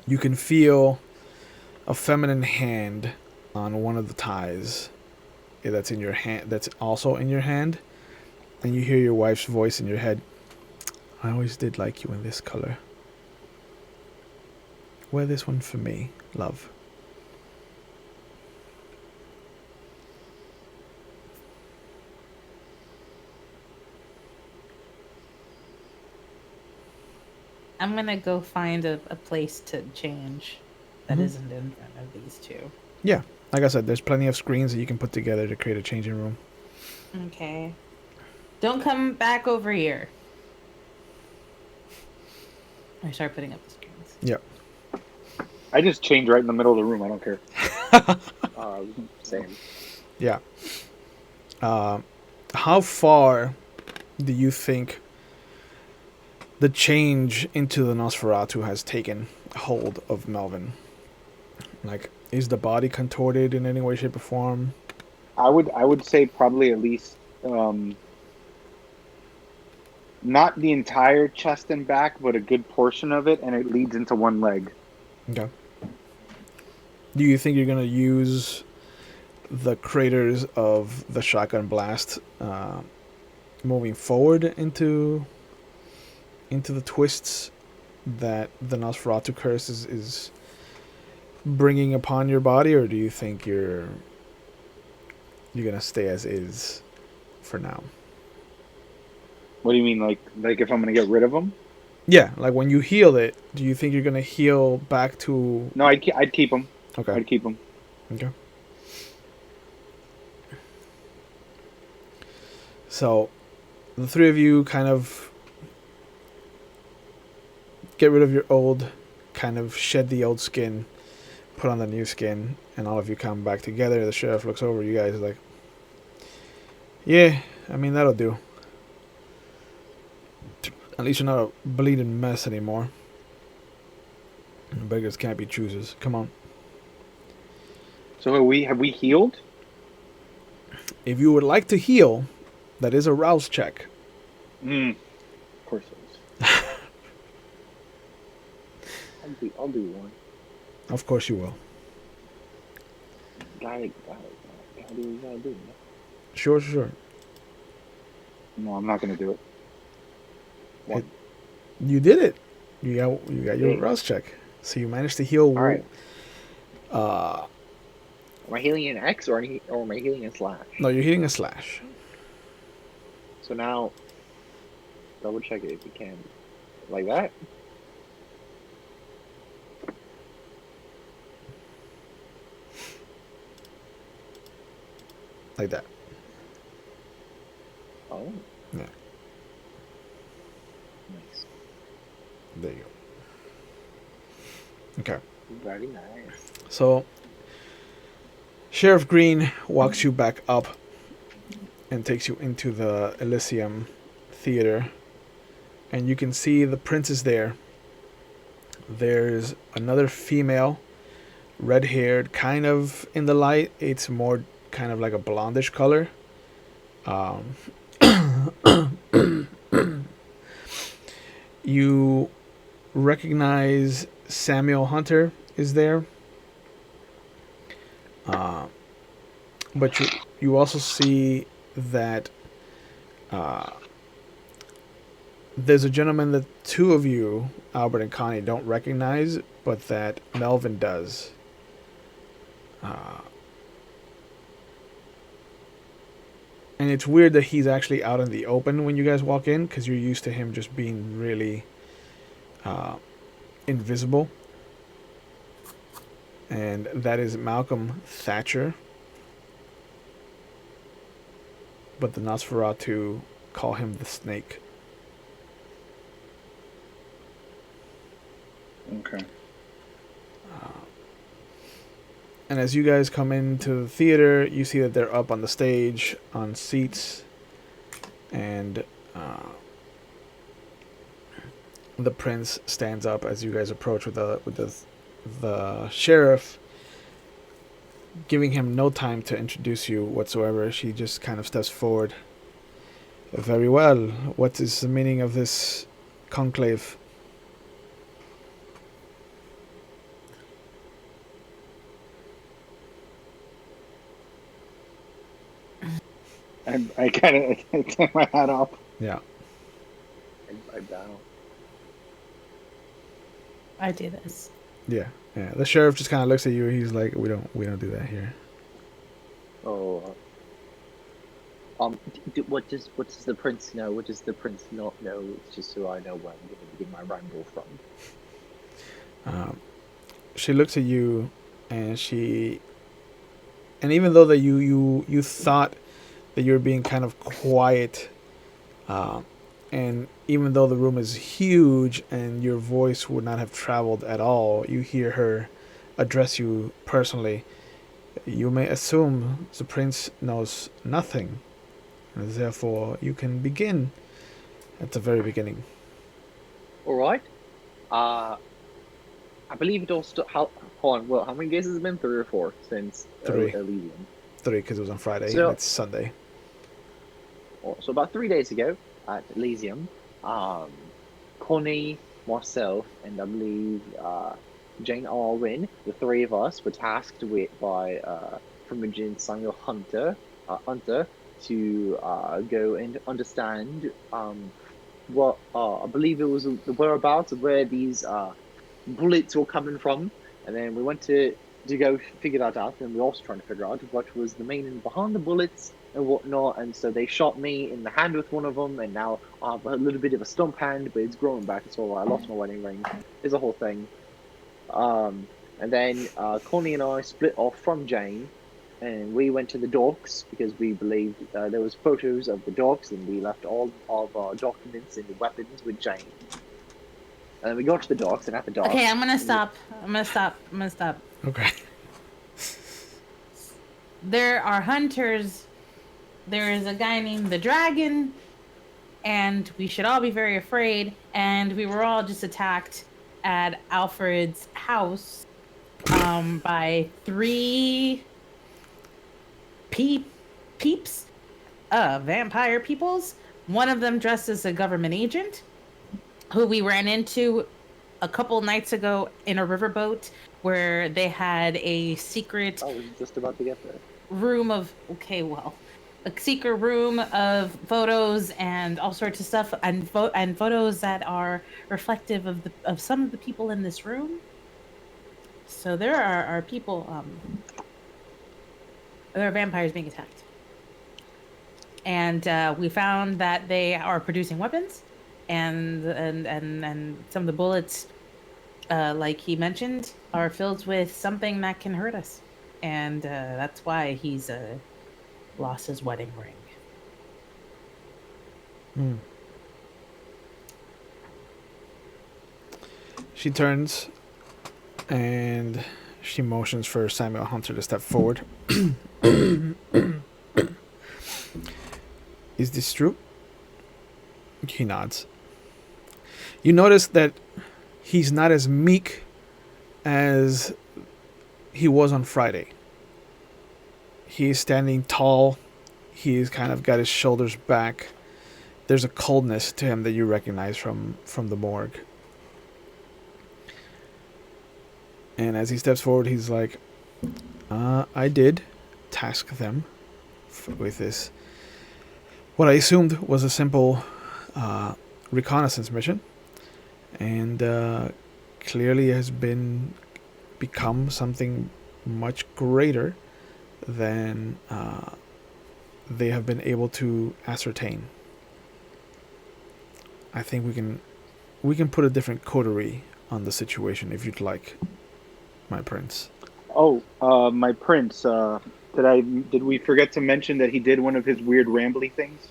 S1: you can feel a feminine hand on one of the ties that's in your hand. That's also in your hand, and you hear your wife's voice in your head. I always did like you in this color. Wear this one for me, love.
S3: I'm gonna go find a place to change that
S1: Mhm.
S3: isn't in front of these two.
S1: Yeah, like I said, there's plenty of screens that you can put together to create a changing room.
S3: Okay. Don't come back over here. I start putting up the screens.
S1: Yep.
S2: I just change right in the middle of the room. I don't care.
S4: Same.
S1: Yeah. How far do you think the change into the Nosferatu has taken hold of Melvin? Like, is the body contorted in any way, shape, or form?
S2: I would say probably at least not the entire chest and back, but a good portion of it, and it leads into one leg.
S1: Okay. Do you think you're gonna use the craters of the shotgun blast moving forward into the twists that the Nosferatu curse is bringing upon your body, or do you think you're gonna stay as is for now?
S2: What do you mean, like if I'm gonna get rid of them?
S1: Yeah, like when you heal it, do you think you're gonna heal back to?
S2: No, I'd keep them.
S1: Okay.
S2: I'd keep them.
S1: Okay. So, the three of you kind of get rid of your old, kind of shed the old skin, put on the new skin, and all of you come back together. The sheriff looks over you guys like, yeah, I mean, that'll do. At least you're not a bleeding mess anymore. Beggars can't be choosers. Come on.
S2: So have we healed?
S1: If you would like to heal, that is a rouse check.
S2: Of course it is.
S4: I'll do one.
S1: Of course you will.
S4: Gotta do what you gotta do.
S1: Sure.
S2: No, I'm not gonna do it.
S1: You did it. You got your
S4: Yeah.
S1: rouse check. So you managed to heal.
S4: All right.
S1: Uh,
S4: Am I healing an X or am I healing a slash?
S1: no, you're hitting a slash.
S4: So now, double check it if you can. Like that?
S1: like that.
S4: Oh,
S1: Yeah,
S4: nice.
S1: there you go. Okay,
S4: Very nice.
S1: so Sheriff Green walks you back up and takes you into the Elysium Theater, and you can see the prince is there. There's another female, red haired, kind of in the light. It's more kind of like a blondish color. Um, you recognize Samuel Hunter is there, uh, but you also see that uh, there's a gentleman that two of you, Albert and Connie, don't recognize, but that Melvin does. Uh, and it's weird that he's actually out in the open when you guys walk in, because you're used to him just being really invisible. And that is Malcolm Thatcher. But the Nosferatu call him the Snake.
S2: Okay.
S1: And as you guys come into the theater, you see that they're up on the stage on seats, and the prince stands up as you guys approach with the sheriff, giving him no time to introduce you whatsoever. She just kind of steps forward. Very well. What is the meaning of this conclave?
S2: I kind of take my hat off.
S1: Yeah.
S4: I bow.
S3: I do this.
S1: Yeah. Yeah. The sheriff just kind of looks at you. He's like, "We don't do that here."
S4: Oh. What does the prince know? What does the prince not know? It's just so I know where I'm going to begin my ramble from.
S1: She looks at you, and even though that you thought that you were being kind of quiet, and even though the room is huge and your voice would not have traveled at all, you hear her address you personally. You may assume the prince knows nothing, and therefore you can begin at the very beginning.
S4: All right. I believe it all hold on. Well, how many days has it been? 3 or 4 since
S1: 3.
S4: Elysium?
S1: 3, because it was on Friday,
S4: So-
S1: and it's Sunday.
S4: So about 3 days ago at Elysium, Connie, myself, and I believe Jane Arwin, the 3 of us were tasked by Primogen Samuel Hunter to go and understand what I believe it was the whereabouts of where these bullets were coming from, and then we went to go figure that out. And we're also trying to figure out what was the meaning behind the bullets and whatnot. And so they shot me in the hand with one of them, and now I have a little bit of a stump hand, but it's growing back. It's all right. I lost my wedding ring. It's a whole thing. And then Connie and I split off from Jane, and we went to the docks because we believed there was photos of the docks, and we left all of our documents and weapons with Jane. And then we got to the docks, and at the docks...
S3: Okay, I'm gonna stop. I'm gonna stop.
S1: Okay.
S3: There are hunters. There is a guy named the Dragon, and we should all be very afraid. And we were all just attacked at Alfred's house by 3 peeps, vampire peoples. One of them dressed as a government agent, who we ran into a couple nights ago in a riverboat where they had a secret
S4: I was just about to get there.
S3: room of a secret room of photos and all sorts of stuff, and photos that are reflective of some of the people in this room. So there are people, there are vampires being attacked, and we found that they are producing weapons, and some of the bullets, like he mentioned, are filled with something that can hurt us, and that's why he's lost his wedding ring.
S1: Hmm. She turns and she motions for Samuel Hunter to step forward. Is this true? He nods. You notice that he's not as meek as he was on Friday. He's standing tall. He's kind of got his shoulders back. There's a coldness to him that you recognize from the morgue. And as he steps forward, he's like, I did task them with this. What I assumed was a simple reconnaissance mission. And clearly has become something much greater than they have been able to ascertain. I think we can put a different coterie on the situation if you'd like, my prince.
S2: Oh, my prince. Did we forget to mention that he did one of his weird rambly things?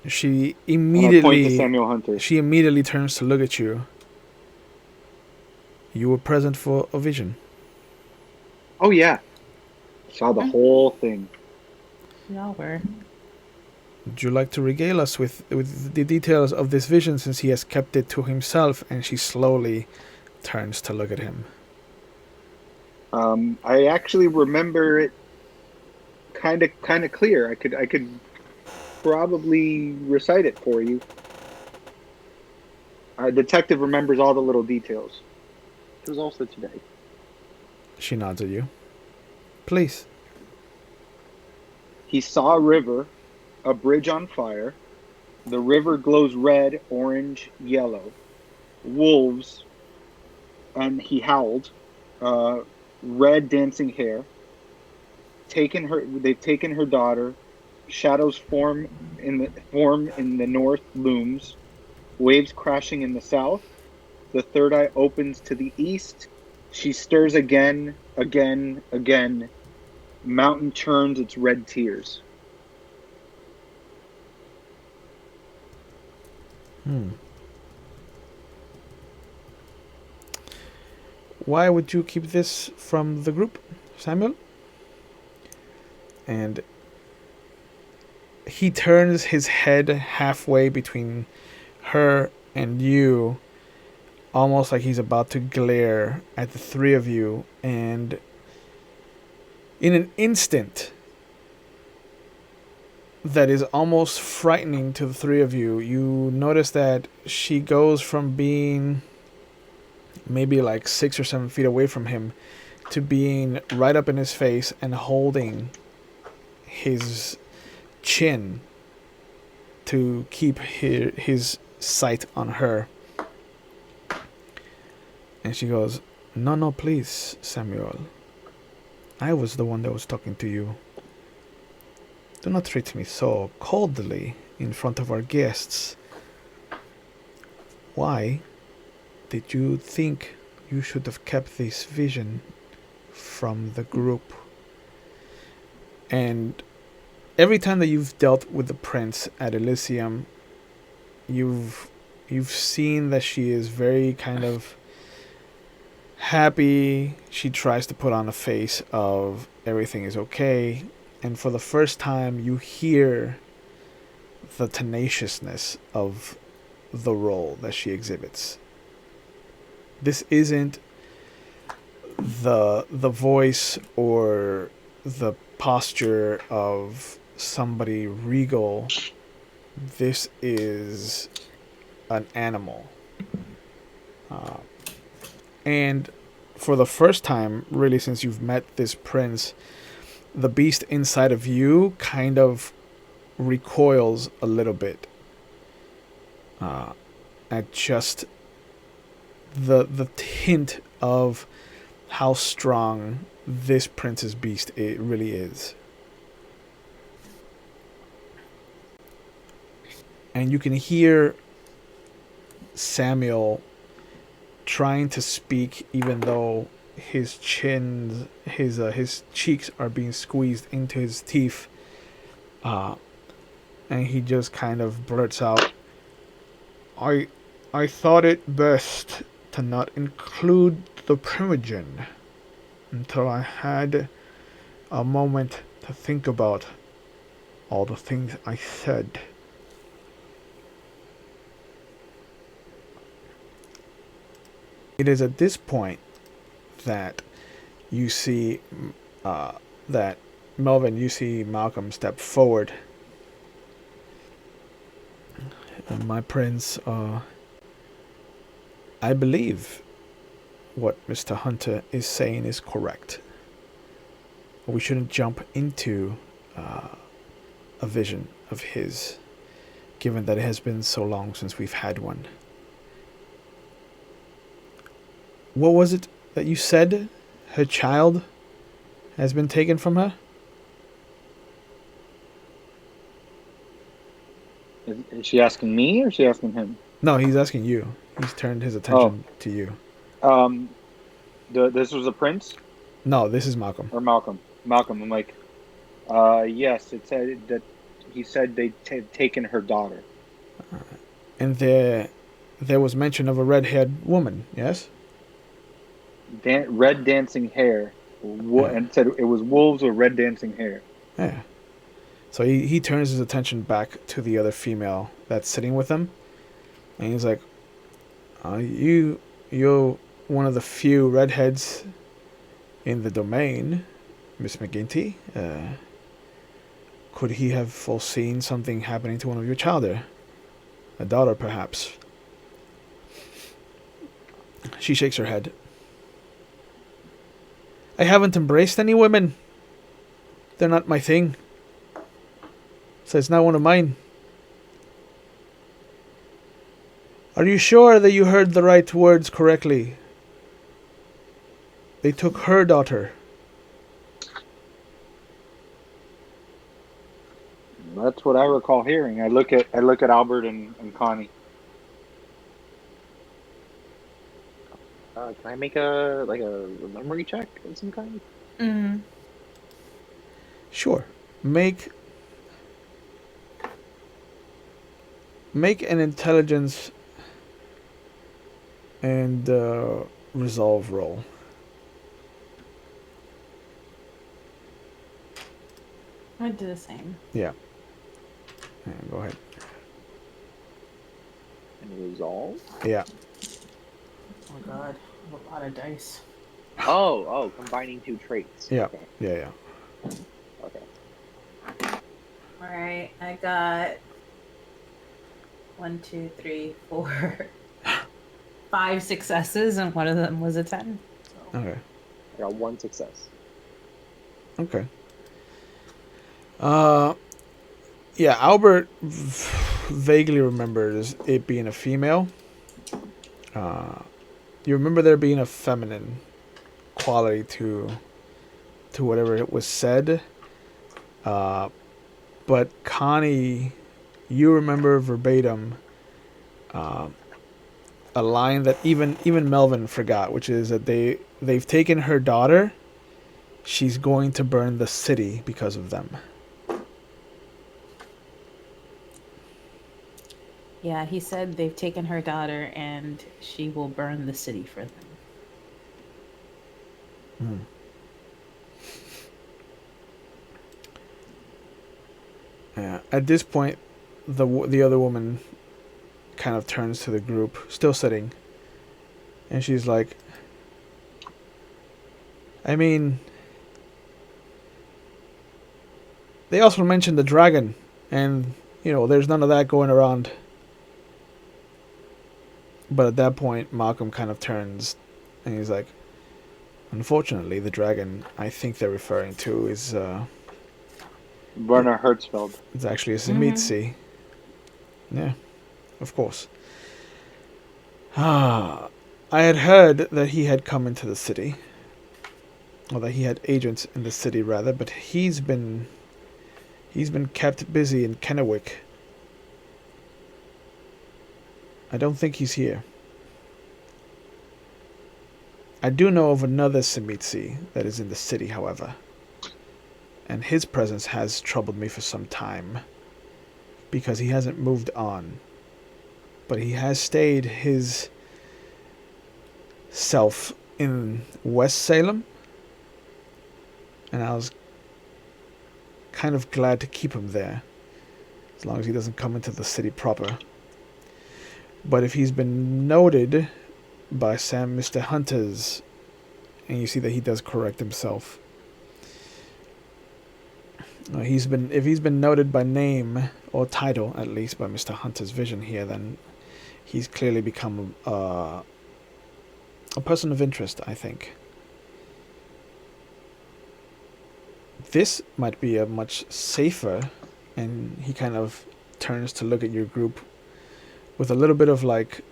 S1: She
S2: And I point to
S1: immediately
S2: Samuel Hunter.
S1: turns to look at you. You were present for a vision.
S2: Oh yeah, saw the whole thing.
S3: Y'all were.
S1: Would you like to regale us with the details of this vision, since he has kept it to himself? And she slowly turns to look at him.
S2: I actually remember it kind of clear. I could probably recite it for you. Our detective remembers all the little details.
S4: It was also today.
S1: She nods at you. Please.
S2: He saw a river, a bridge on fire. The river glows red, orange, yellow. Wolves, and he howled. Red dancing hair. They've taken her daughter. Shadows form in the north looms. Waves crashing in the south. The third eye opens to the east. She stirs again, again, again. Mountain churns its red tears.
S1: Why would you keep this from the group, Samuel? And he turns his head halfway between her and you, almost like he's about to glare at the three of you. And in an instant that is almost frightening to the three of you, you notice that she goes from being maybe like 6 or 7 feet away from him to being right up in his face and holding his chin to keep his sight on her. And she goes, No, please, Samuel. I was the one that was talking to you. Do not treat me so coldly in front of our guests. Why did you think you should have kept this vision from the group? And every time that you've dealt with the prince at Elysium, you've seen that she is very kind of happy. She tries to put on a face of everything is okay. And for the first time, you hear the tenaciousness of the role that she exhibits. This isn't the voice or the posture of somebody regal. This is an animal. And for the first time, really, since you've met this prince, the beast inside of you kind of recoils a little bit at just the hint of how strong this prince's beast it really is. And you can hear Samuel trying to speak, even though his chin, his cheeks are being squeezed into his teeth, and he just kind of blurts out, "I, I thought it best to not include the Primogen until I had a moment to think about all the things I said." It is at this point that you see that Melvin, you see Malcolm step forward. And my prince, I believe what Mr. Hunter is saying is correct. We shouldn't jump into a vision of his, given that it has been so long since we've had one. What was it that you said? Her child has been taken from her?
S2: Is she asking me or is she asking him?
S1: No, he's asking you. He's turned his attention to you.
S2: This was a prince
S1: No, this is Malcolm.
S2: or Malcolm? Malcolm. I'm like, yes. It said that he said they'd taken her daughter.
S1: And there was mention of a red-haired woman, yes?
S2: Red dancing hair, and it said it was wolves with red dancing hair.
S1: Yeah. So he turns his attention back to the other female that's sitting with him, and he's like, you're one of the few redheads in the domain, Miss McGinty. Could he have foreseen something happening to one of your children? A daughter, perhaps?" She shakes her head. "I haven't embraced any women. They're not my thing. So it's not one of mine." "Are you sure that you heard the right words correctly? They took her daughter."
S2: That's what I recall hearing. I look at Albert and Connie.
S4: Can I make a memory check of some kind?
S3: Mm-hmm.
S1: Sure. Make an intelligence and resolve roll.
S3: I'd do the same.
S1: Yeah, go ahead.
S4: And resolve.
S1: Yeah.
S3: Oh god, a lot of dice.
S4: Oh, combining two traits.
S1: Yeah.
S4: Okay.
S1: Yeah.
S4: Okay.
S3: Alright, I got 1, 2, 3, 4, 5 successes, and one of them was a 10. So.
S1: Okay.
S4: I got 1 success.
S1: Okay. Yeah, Albert vaguely remembers it being a female. You remember there being a feminine quality to whatever it was said. But Connie, you remember verbatim a line that even Melvin forgot, which is that they've taken her daughter. She's going to burn the city because of them.
S3: Yeah, he said they've taken her daughter and she will burn the city for them.
S1: Yeah. At this point, the other woman kind of turns to the group, still sitting, and she's like, "I mean, they also mentioned the dragon, and there's none of that going around." But at that point, Malcolm kind of turns, and he's like, "Unfortunately, the dragon I think they're referring to is
S2: Werner Herzfeld.
S1: it's actually a Simitsi." Yeah, of course. I had heard that he had come into the city, or that he had agents in the city rather, but he's been kept busy in Kennewick. I don't think he's here. I do know of another Simitsi that is in the city, however, and his presence has troubled me for some time because he hasn't moved on, but he has stayed his self in West Salem, and I was kind of glad to keep him there, as long as he doesn't come into the city proper. But if he's been noted by Mr. Hunters, and you see that he does correct himself, if he's been noted by name or title, at least by Mr. Hunter's vision here, then he's clearly become a person of interest, I think. This might be a much safer, and he kind of turns to look at your group with a little bit of like,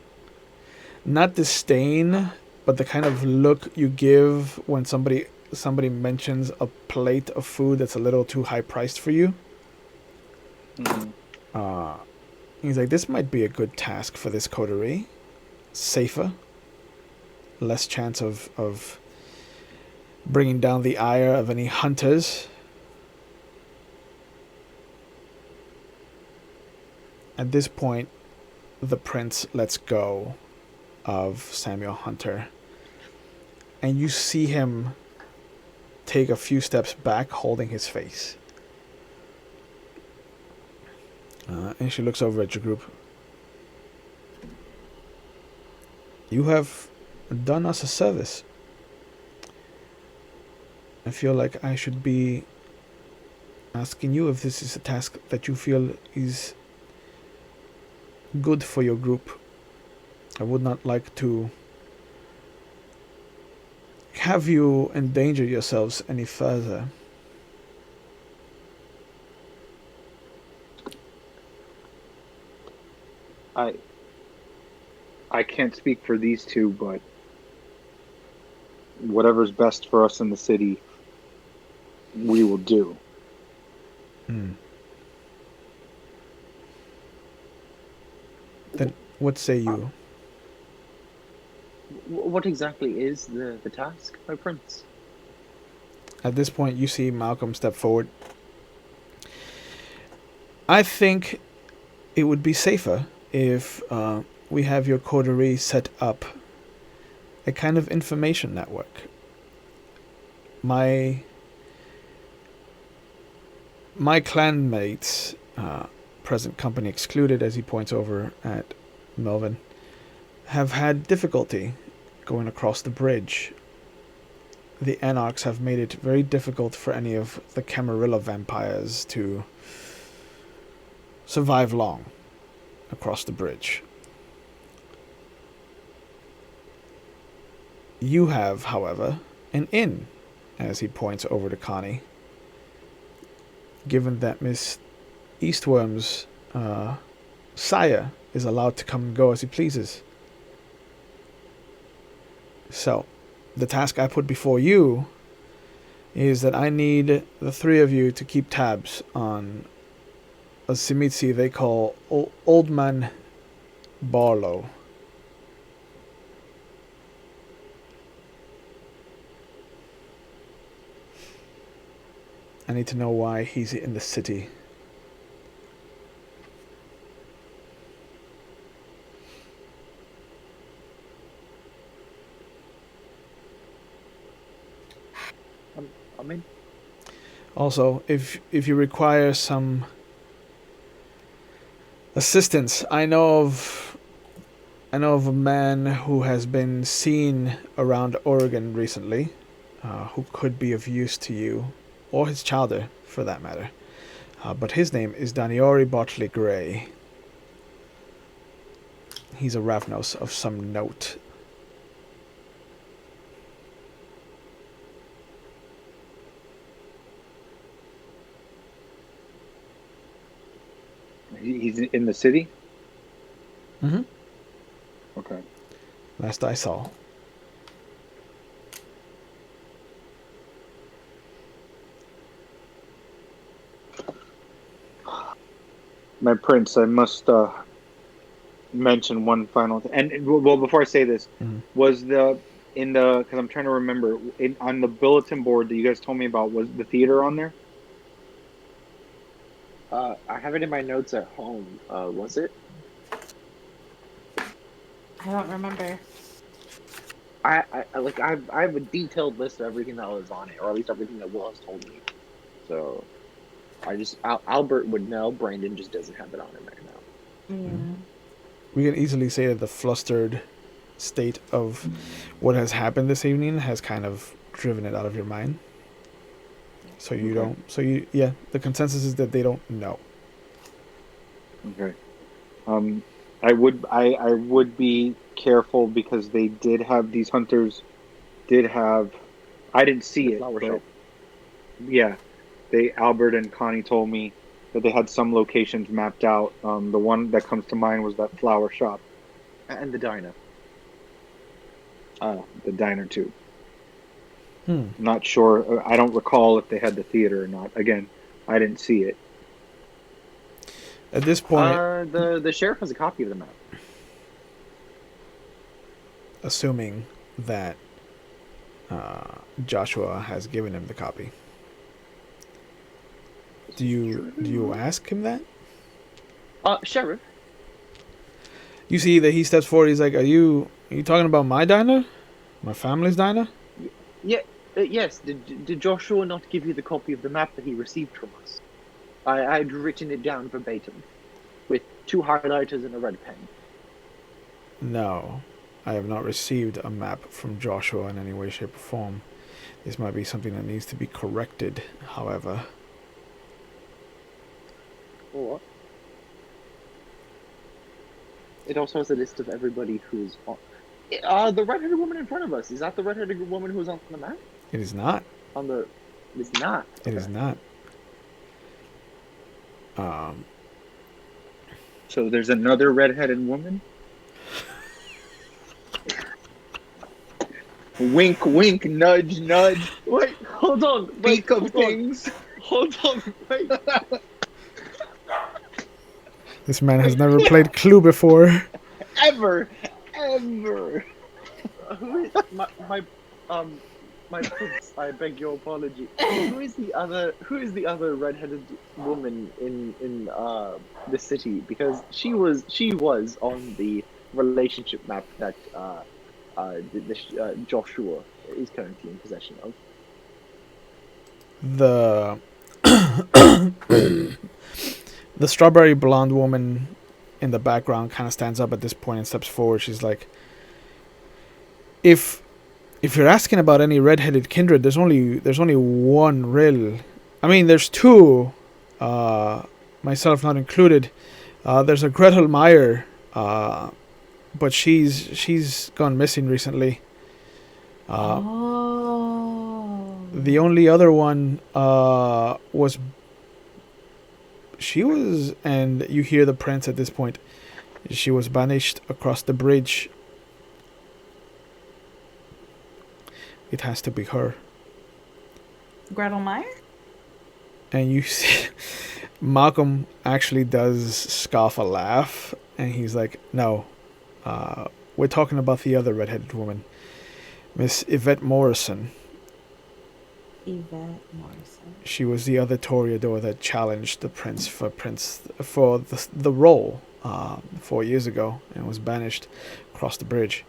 S1: not disdain, but the kind of look you give when somebody mentions a plate of food that's a little too high priced for you.
S2: Mm-hmm.
S1: He's like, this might be a good task for this coterie. Safer, less chance of bringing down the ire of any hunters. At this point, the prince lets go of Samuel Hunter, and you see him take a few steps back, holding his face. And she looks over at your group. You have done us a service. I feel like I should be asking you if this is a task that you feel is good for your group. I would not like to have you endanger yourselves any further.
S2: I can't speak for these two, but whatever's best for us in the city, we will do.
S1: Then what say you?
S4: What exactly is the task, my prince?
S1: At this point, you see Malcolm step forward. I think it would be safer if we have your coterie set up a kind of information network. My clanmates, present company excluded, as he points over at Melvin, have had difficulty going across the bridge. The Anarchs have made it very difficult for any of the Camarilla vampires to survive long across the bridge. You have, however, an inn, as he points over to Connie. Given that Miss Eastworm's sire is allowed to come and go as he pleases. So, the task I put before you is that I need the three of you to keep tabs on a Simitsi they call Old Man Barlow. I need to know why he's in the city.
S4: I'm in.
S1: Also, if you require some assistance, I know of a man who has been seen around Oregon recently, who could be of use to you, or his chowder, for that matter. But his name is Daniori Bartley Gray. He's a Ravnos of some note.
S2: He's in the city?
S1: Mm-hmm.
S2: Okay.
S1: Last I saw.
S2: My prince, I must mention one final thing. And, well, before I say this,
S1: Mhm.
S2: was the because I'm trying to remember on the bulletin board that you guys told me about, was the theater on there?
S4: I have it in my notes at home. Was it?
S3: I don't remember.
S4: I have a detailed list of everything that was on it, or at least everything that Will has told me. So Albert would know. Brandon just doesn't have it on him right now.
S3: Yeah.
S1: We can easily say that the flustered state of what has happened this evening has kind of driven it out of your mind. So you don't. So yeah. The consensus is that they don't know.
S2: Okay. I would be careful because they did have these hunters. Did have. I didn't see
S4: The
S2: it.
S4: flower
S2: But
S4: shop.
S2: yeah, Albert and Connie told me that they had some locations mapped out. The one that comes to mind was that flower shop.
S4: And the diner.
S2: The diner too.
S1: Hmm.
S2: Not sure. I don't recall if they had the theater or not. Again, I didn't see it.
S1: At this point,
S4: The sheriff has a copy of the map.
S1: assuming that Joshua has given him the copy, do you ask him that?
S4: Sheriff.
S1: You see that he steps forward. He's like, "Are you talking about my diner, my family's diner?"
S4: Yeah. Yes. Did Joshua not give you the copy of the map that he received from us? I'd written it down verbatim, with 2 highlighters and a red pen.
S1: No, I have not received a map from Joshua in any way, shape, or form. This might be something that needs to be corrected, however.
S4: Or it also has a list of everybody who's on. The red-headed woman in front of us. Is that the red-headed woman who's on the map?
S1: It is not.
S4: It's not.
S1: It is not.
S2: So there's another redheaded woman. Wink, wink, nudge, nudge.
S4: Wait, hold on.
S2: Speak of things.
S4: Hold on. Wait.
S1: This man has never played Clue before.
S2: Ever.
S4: Who is my prince? I beg your apology. Who is the other redheaded woman in the city? Because she was on the relationship map that Joshua is currently in possession of.
S1: The strawberry blonde woman in the background kind of stands up at this point and steps forward. She's like, if you're asking about any redheaded kindred, there's only one real. I mean, there's 2, myself not included. There's a Gretel Meyer, but she's gone missing recently. The only other one was. She was, and you hear the prince at this point. She was banished across the bridge. It has to be her.
S3: Gretel Meyer?
S1: And you see, Malcolm actually does scoff a laugh, and he's like, "No, we're talking about the other redheaded woman, Miss Yvette Morrison."
S3: Yvette Morrison.
S1: She was the other Toreador that challenged the prince for the role 4 years ago and was banished across the bridge.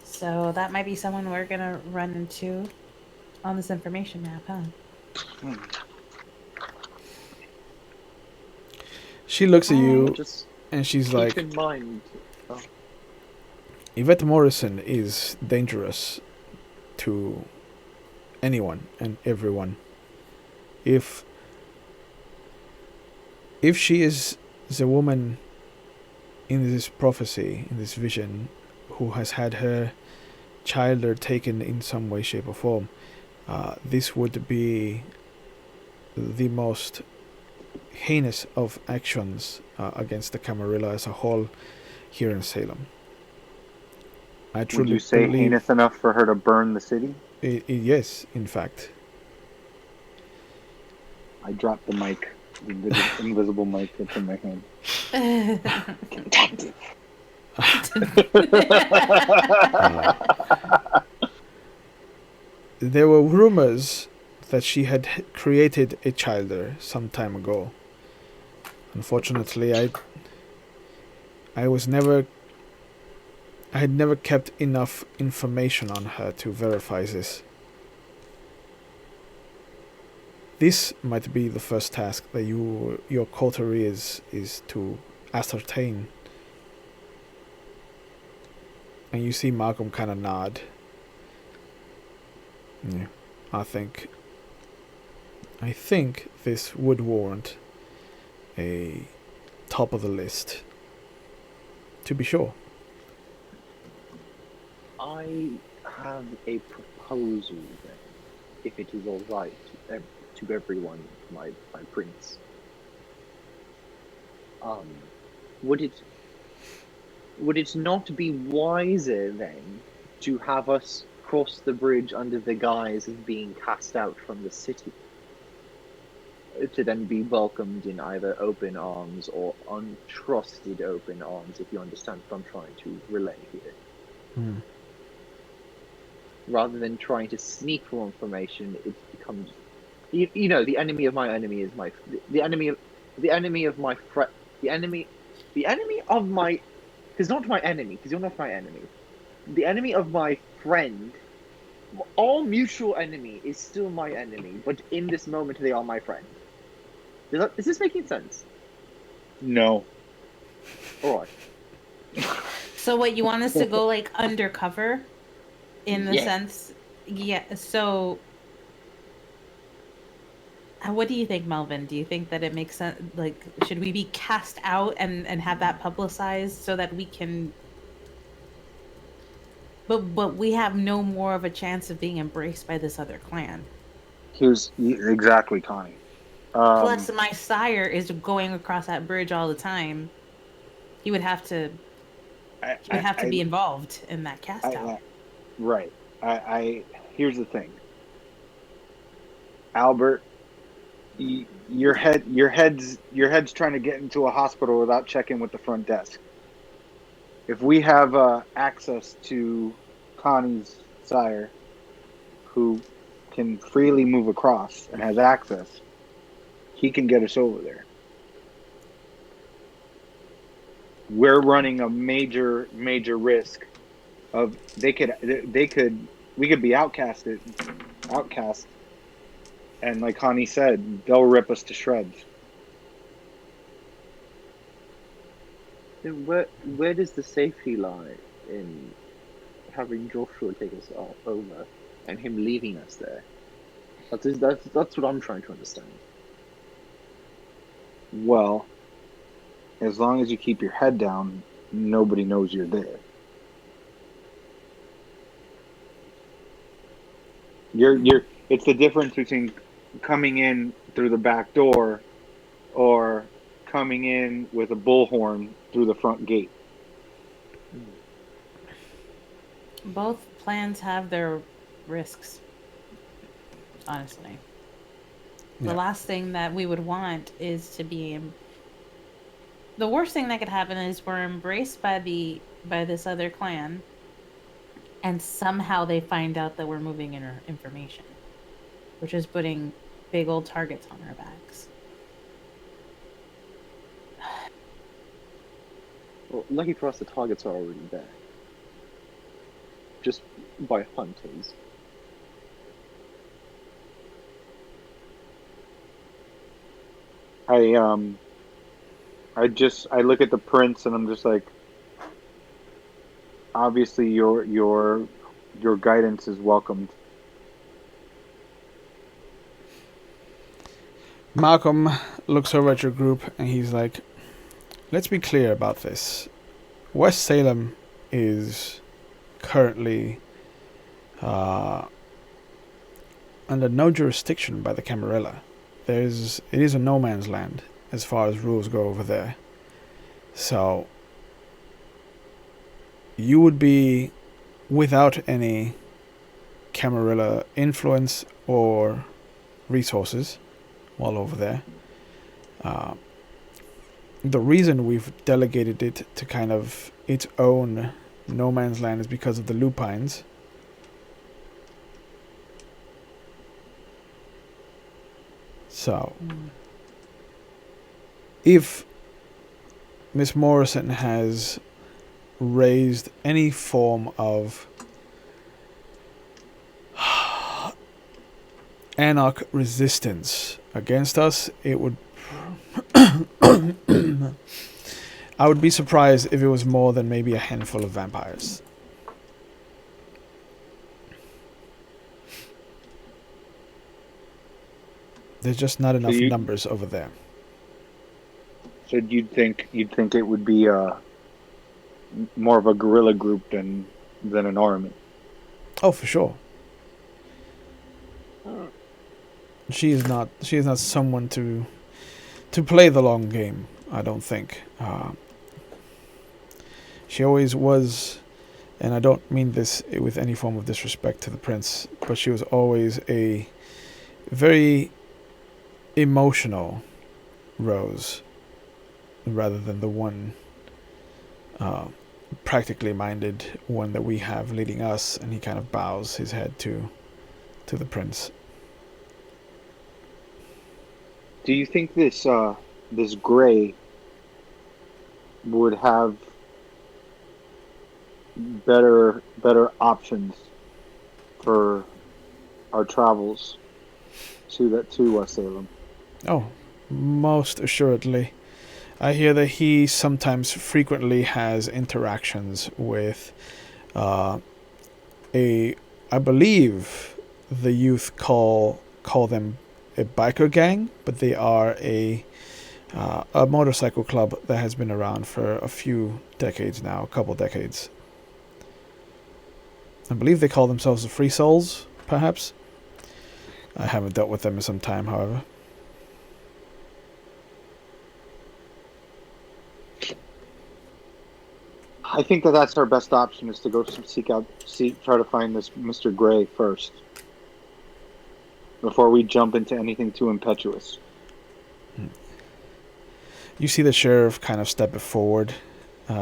S3: So that might be someone we're gonna run into on this information map, huh?
S1: She looks at you
S4: Just
S1: and she's
S4: keep
S1: like,
S4: in mind.
S1: Yvette Morrison is dangerous to anyone and everyone. If she is the woman in this prophecy, in this vision, who has had her child taken in some way, shape, or form, this would be the most heinous of actions against the Camarilla as a whole here in Salem. I truly
S2: Would you say
S1: believe
S2: heinous enough for her to burn the city?
S1: Yes, in fact.
S2: I dropped the mic. The invisible mic that's in my hand. Detective.
S1: There were rumors that she had created a childer some time ago. Unfortunately, I was never I had never kept enough information on her to verify this. This might be the first task that your coterie is to ascertain. And you see Malcolm kind of nod. Yeah, I think this would warrant a top of the list. To be sure.
S4: I have a proposal then, if it is all right to everyone, my prince. Would it not be wiser then to have us cross the bridge under the guise of being cast out from the city, to then be welcomed in either open arms or untrusted open arms, if you understand what I'm trying to relay here?
S1: Hmm.
S4: Rather than trying to sneak for information, it becomes, you know, the enemy of my enemy is the enemy of my friend, the enemy of my, because not my enemy, because you're not my enemy. The enemy of my friend, all mutual enemy is still my enemy, but in this moment they are my friend. Is this making sense?
S2: No.
S4: All right.
S3: So what, you want us to go like undercover in the
S4: Yeah.
S3: sense, yeah, so what do you think, Melvin? Do you think that it makes sense, like, should we be cast out and have that publicized so that we can, but we have no more of a chance of being embraced by this other clan?
S2: Here's exactly, Connie.
S3: Plus my sire is going across that bridge all the time. He would have to be involved in that cast out.
S2: Right. Here's the thing, Albert. Your head's trying to get into a hospital without checking with the front desk. If we have access to Connie's sire, who can freely move across and has access, he can get us over there. We're running a major risk of we could be outcast, and like Connie said, they'll rip us to shreds.
S4: Then where does the safety lie in having Joshua take us over and him leaving us there? That's what I'm trying to understand.
S2: Well, as long as you keep your head down, nobody knows you're there. It's the difference between coming in through the back door or coming in with a bullhorn through the front gate.
S3: Both plans have their risks, honestly.
S1: Yeah.
S3: The last thing that we would want is to be... The worst thing that could happen is we're embraced by this other clan, and somehow they find out that we're moving in our information, which is putting big old targets on our backs.
S4: Well, lucky for us, the targets are already there. Just by hunters.
S2: I look at the prince and I'm just like, obviously your guidance is welcomed.
S1: Malcolm looks over at your group and he's like, let's be clear about this. West Salem is currently under no jurisdiction by the Camarilla. It is a no man's land as far as rules go over there. So you would be without any Camarilla influence or resources while over there. the reason we've delegated it to kind of its own no man's land is because of the lupines. So, if Miss Morrison has raised any form of anarch resistance against us, it would. I would be surprised if it was more than maybe a handful of vampires. There's just not enough numbers over there.
S2: So you'd think it would be more of a guerrilla group than an army.
S1: Oh, for sure. She is not someone to play the long game, I don't think. She always was, and I don't mean this with any form of disrespect to the prince, but she was always a very emotional Rose, rather than the one practically minded one that we have leading us, and he kind of bows his head to the prince.
S2: Do you think this Gray would have better options for our travels to Salem?
S1: Oh, most assuredly. I hear that he sometimes frequently has interactions with I believe the youth call them a biker gang, but they are a motorcycle club that has been around for a few decades now, a couple decades. I believe they call themselves the Free Souls, perhaps. I haven't dealt with them in some time, however.
S2: I think that's our best option, is to go try to find this Mr. Gray first, before we jump into anything too impetuous.
S1: You see the sheriff kind of step forward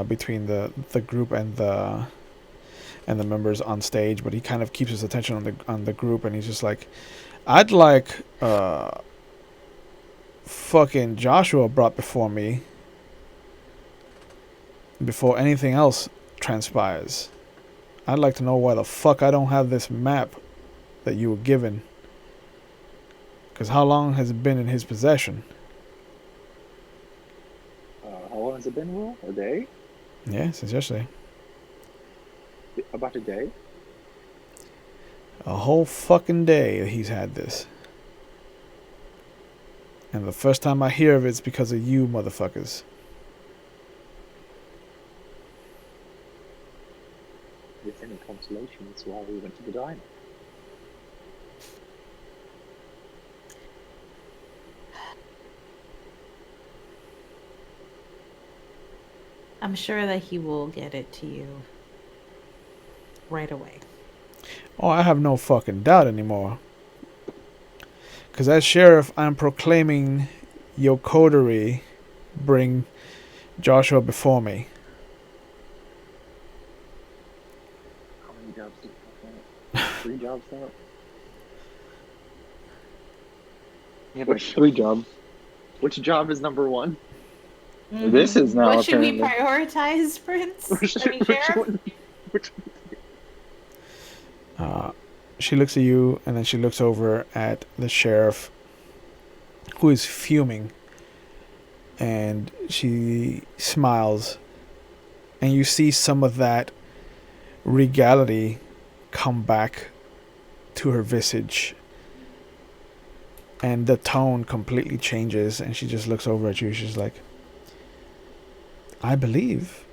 S1: between the group and the members on stage, but he kind of keeps his attention on the group, and he's just like, I'd like fucking Joshua brought before me before anything else transpires. I'd like to know why the fuck I don't have this map that you were given. Because how long has it been in his possession?
S4: How long has it been, Will? A day?
S1: Yeah, since yesterday.
S4: About a day?
S1: A whole fucking day he's had this. And the first time I hear of it's because of you motherfuckers.
S4: If any consolation, that's why we went to the diner.
S3: I'm sure that he will get it to you right away.
S1: Oh, I have no fucking doubt anymore. Because as sheriff, I'm proclaiming your coterie bring Joshua before me.
S4: How many jobs did you have? 3 jobs now?
S2: Yeah, but 3 jobs.
S4: Which job is number 1?
S3: Mm-hmm.
S2: This is now.
S3: What should
S2: apparently.
S3: we prioritize, Prince?
S4: Which
S1: She looks at you, and then she looks over at the sheriff, who is fuming, and she smiles, and you see some of that regality come back to her visage, and the tone completely changes, and she just looks over at you. She's like, I believe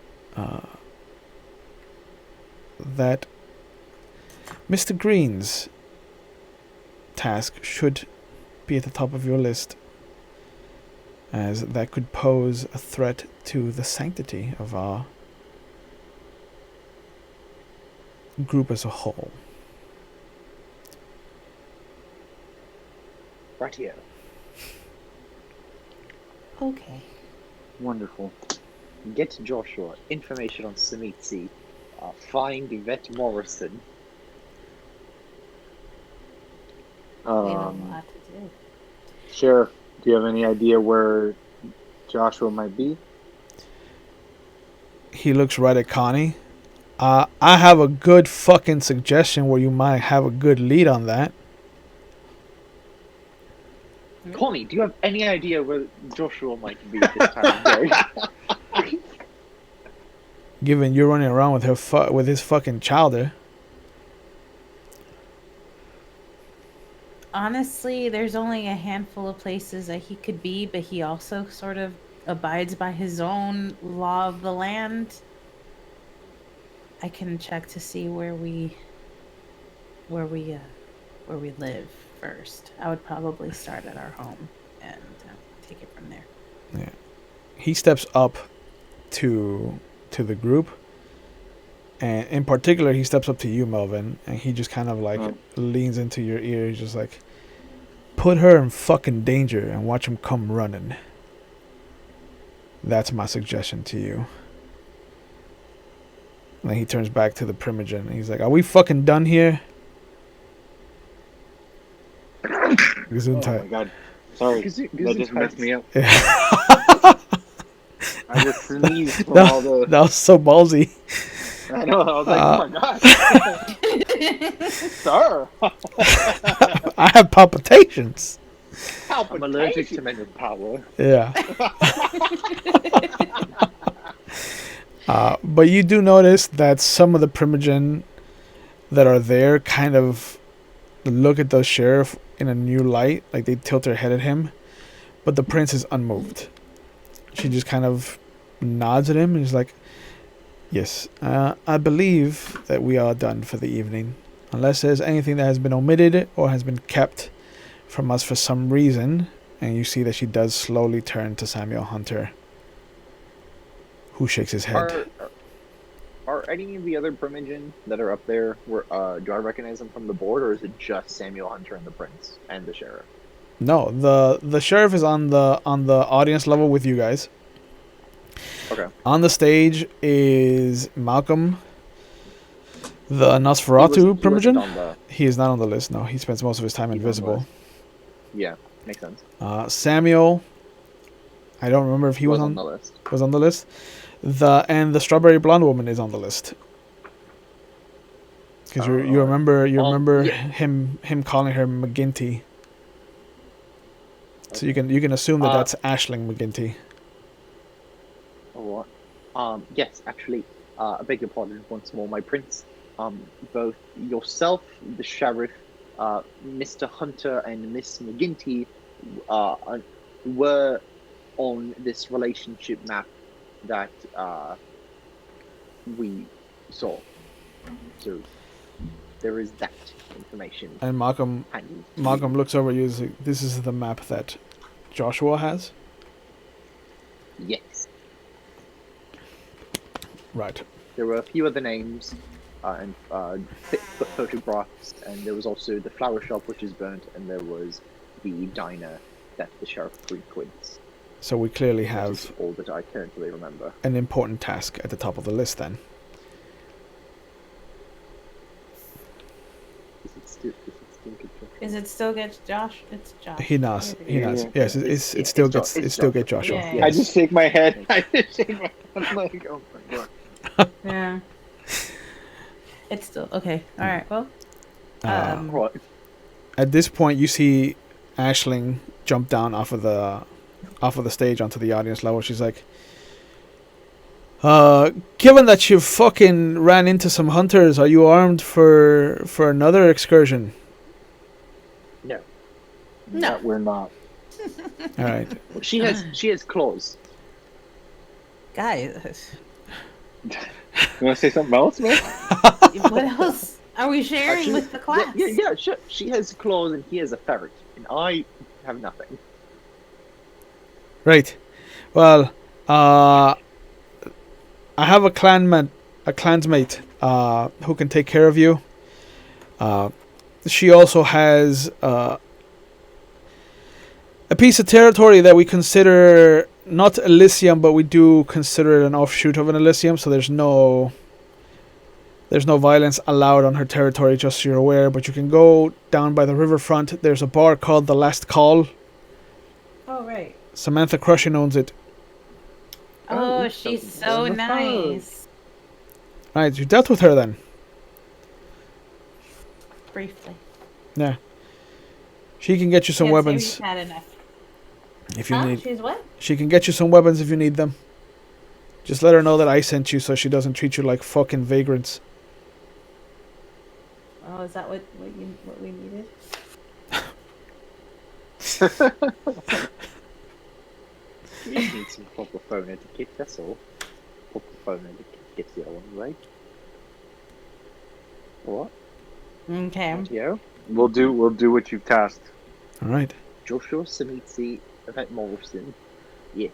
S1: that Mr. Green's task should be at the top of your list, as that could pose a threat to the sanctity of our group as a whole.
S4: Right here.
S3: Okay.
S2: Wonderful.
S4: Get Joshua information on Samitsi. Find Yvette Morrison.
S3: We have a lot to do.
S2: Sheriff, do you have any idea where Joshua might be?
S1: He looks right at Connie. I have a good fucking suggestion where you might have a good lead on that.
S4: Connie, do you have any idea where Joshua might be at this time of day?
S1: Given you're running around with with his fucking chowder.
S3: Honestly, there's only a handful of places that he could be, but he also sort of abides by his own law of the land. I can check to see where we live first. I would probably start at our home and take it from there.
S1: Yeah. He steps up to the group, and in particular he steps up to you, Melvin, and he just kind of like leans into your ear. He's just like, put her in fucking danger and watch him come running. That's my suggestion to you. And then he turns back to the Primogen and he's like, are we fucking done here?
S2: Oh my god. Sorry. That just messed me up. I just sneezed from all the...
S1: That was so ballsy.
S2: I know. I was like, oh my god. Sir.
S1: I have palpitations.
S4: I'm allergic to mental power.
S1: Yeah. But you do notice that some of the Primogen that are there kind of look at the sheriff in a new light. Like they tilt their head at him. But the prince is unmoved. She just kind of nods at him and is like, yes, I believe that we are done for the evening. Unless there's anything that has been omitted or has been kept from us for some reason. And you see that she does slowly turn to Samuel Hunter, who shakes his head.
S4: Are any of the other Primogen that are up there, do I recognize them from the board, or is it just Samuel Hunter and the prince and the sheriff?
S1: No, the sheriff is on the audience level with you guys.
S4: Okay.
S1: On the stage is Malcolm, the Nosferatu Primogen. He is not on the list. No, he spends most of his time invisible.
S4: Yeah, makes sense.
S1: Samuel, I don't remember if he was on
S4: the list.
S1: Was on the list. The strawberry blonde woman is on the list. Because you remember him calling her McGinty. Okay. So you can assume that that's Aisling McGinty.
S4: Oh, what? Yes, actually, I beg your pardon once more, my prince. Both yourself, the sheriff, Mr. Hunter, and Miss McGinty were on this relationship map that we saw. So there is that information.
S1: And Malcolm looks over you and says, this is the map that Joshua has?
S4: Yes.
S1: Right.
S4: There were a few other names and photographs, and there was also the flower shop, which is burnt, and there was the diner that the sheriff frequents.
S1: So we clearly have
S4: all that I currently remember.
S1: An important task at the top of the list, then.
S3: Is it still get Josh? It's Josh.
S1: He nods. Yes, it still gets Joshua.
S3: Yeah.
S1: Yes.
S2: I just shake my head. I'm like, oh my god.
S3: Yeah. It's still okay. All right. Well.
S4: Right.
S1: At this point, you see Aisling jump down off of the stage onto the audience level. She's like, given that you fucking ran into some hunters, are you armed for another excursion?
S3: No,
S2: we're not.
S1: All right.
S4: She has claws.
S3: Guys.
S2: You want to say something else, man?
S3: What else are we sharing with the class?
S4: Yeah, sure. She has claws and he has a ferret, and I have nothing.
S1: Right. Well, I have a clansmate who can take care of you. She also has a piece of territory that we consider not Elysium, but we do consider it an offshoot of an Elysium, so there's no violence allowed on her territory, just so you're aware. But you can go down by the riverfront. There's a bar called The Last Call.
S3: Oh, right.
S1: Samantha Crushin owns it.
S3: Oh, she's so nice.
S1: Right, you dealt with her then.
S3: Briefly.
S1: Yeah. She can get you some
S3: Can't say
S1: weapons
S3: we've had enough.
S1: if you need.
S3: She's what?
S1: She can get you some weapons if you need them. Just let her know that I sent you, so she doesn't treat you like fucking vagrants.
S3: Oh, is that what we needed?
S4: We just need some proper phone etiquette, that's all. Proper phone etiquette gets the other one right. What?
S3: Okay.
S4: Yo,
S2: We'll do what you've tasked.
S1: All right.
S4: Joshua Samitsi, Yvette Morrison. Yes.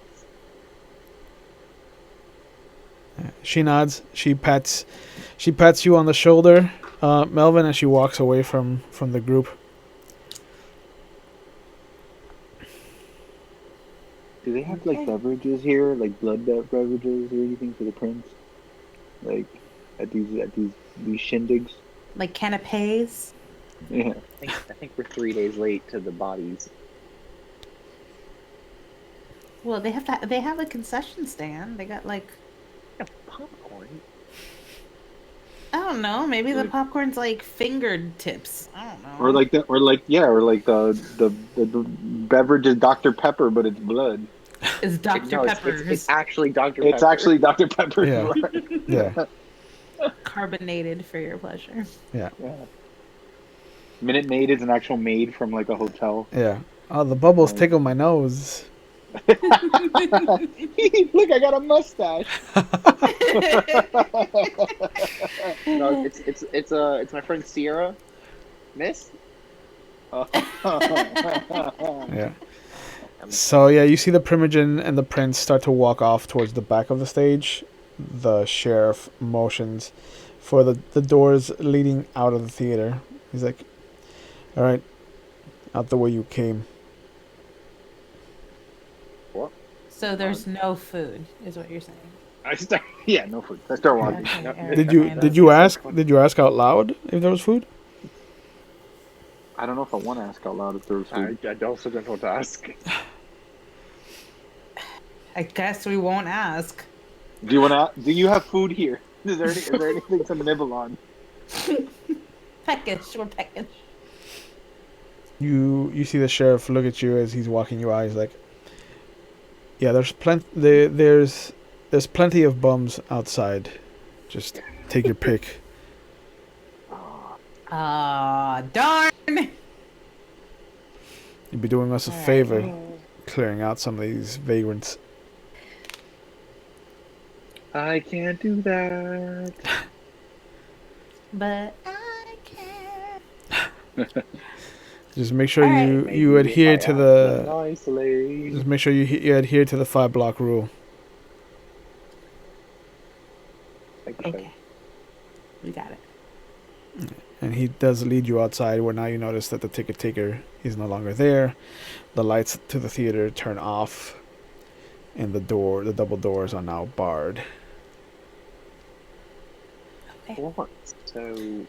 S1: She nods. She pats you on the shoulder, Melvin, and she walks away from the group.
S2: Do they have like beverages here, like blood beverages or anything for the prince? Like at these shindigs?
S3: Like canapes?
S2: Yeah.
S4: I think we're 3 days late to the bodies.
S3: Well, they have a concession stand. They got like,
S4: Yeah, popcorn.
S3: I don't know, maybe the popcorn's like fingered tips. I don't know.
S2: Or like the beverage is Dr. Pepper, but it's blood.
S3: It's Dr.
S4: No,
S3: Pepper's
S4: it's actually Dr. Pepper.
S2: It's actually Dr. Pepper.
S1: Yeah. Yeah.
S3: carbonated for your pleasure.
S1: Yeah.
S2: Yeah. Minute Maid is an actual maid from like a hotel.
S1: Yeah. Oh, the bubbles tickle my nose.
S2: Look, I got a mustache.
S4: No, it's my friend Sierra. Miss?
S1: Yeah. So yeah, you see the Primogen and the prince start to walk off towards the back of the stage. The sheriff motions for the doors leading out of the theater. He's like, "All right, out the way you came."
S4: What?
S3: So there's no food, is what you're saying.
S2: No food. I start walking.
S3: Okay, Eric,
S1: Did you ask out loud if there was food?
S2: I don't know if I want to ask out loud if there was food.
S4: I also don't want to ask.
S3: I guess we won't ask.
S2: Do you have food here? Is there anything to nibble on?
S3: Peckish, we're peckish.
S1: You see the sheriff look at you as he's walking you out. He's like, "Yeah, there's plenty of bums outside. Just take your pick."
S3: Darn!
S1: You'd be doing us a favor, clearing out some of these vagrants.
S2: I can't do that.
S3: But I can.
S1: Just make sure
S3: Alright.
S1: you adhere to the.
S4: Nicely.
S1: Just make sure you adhere to the 5-block rule.
S3: Okay. We got it.
S1: And he does lead you outside, where now you notice that the ticket taker is no longer there. The lights to the theater turn off, and the double doors are now barred.
S3: Okay.
S4: What? So,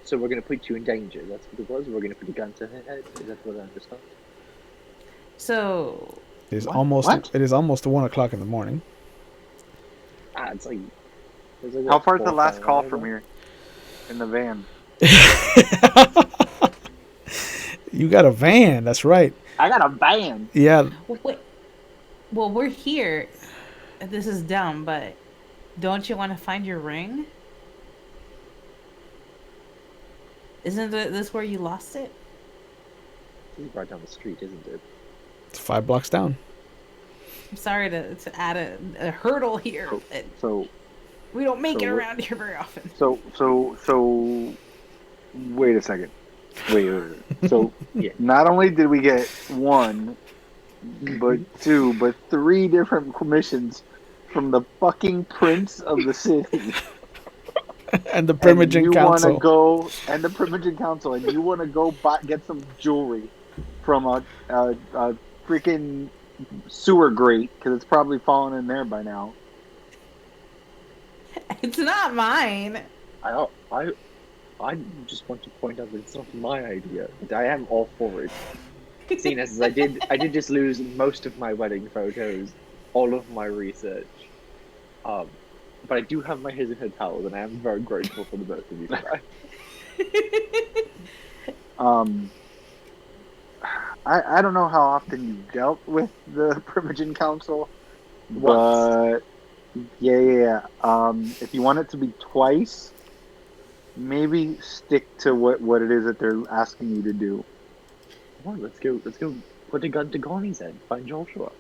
S4: so we're going to put you in danger. That's what it was. We're going to put a gun to her head. Is that what I understand?
S3: So
S1: It is
S2: What?
S1: almost
S2: What?
S1: it is almost 1:00 in the morning.
S4: It's like.
S2: How far is the last call from here? In the van.
S1: You got a van, that's right.
S2: I got a van.
S1: Yeah,
S3: wait. Well, we're here. This is dumb, but don't you want to find your ring? Isn't this where you lost it?
S4: It's right down the street, isn't it?
S1: it's 5 blocks down.
S3: I'm sorry to add a hurdle here. But
S2: So
S3: we don't make it
S2: what-
S3: around here very often.
S2: So wait a second. Wait. So
S4: Yeah.
S2: not only did we get one, but two, but three different commissions from the fucking prince of the city.
S1: And the Primogen Council.
S2: And the Primogen Council, and you want to go get some jewelry from a freaking sewer grate because it's probably fallen in there by now.
S3: It's not mine.
S4: I just want to point out that it's not my idea, but I am all for it. Seeing as I did just lose most of my wedding photos, all of my research. But I do have my his and her towels, and I am very grateful for the both of you for that.
S2: I don't know how often you've dealt with the Primogen Council,
S4: Once.
S2: but yeah. If you want it to be twice, maybe stick to what it is that they're asking you to do.
S4: Come on, let's go put a gun to Goni's head, find Joshua.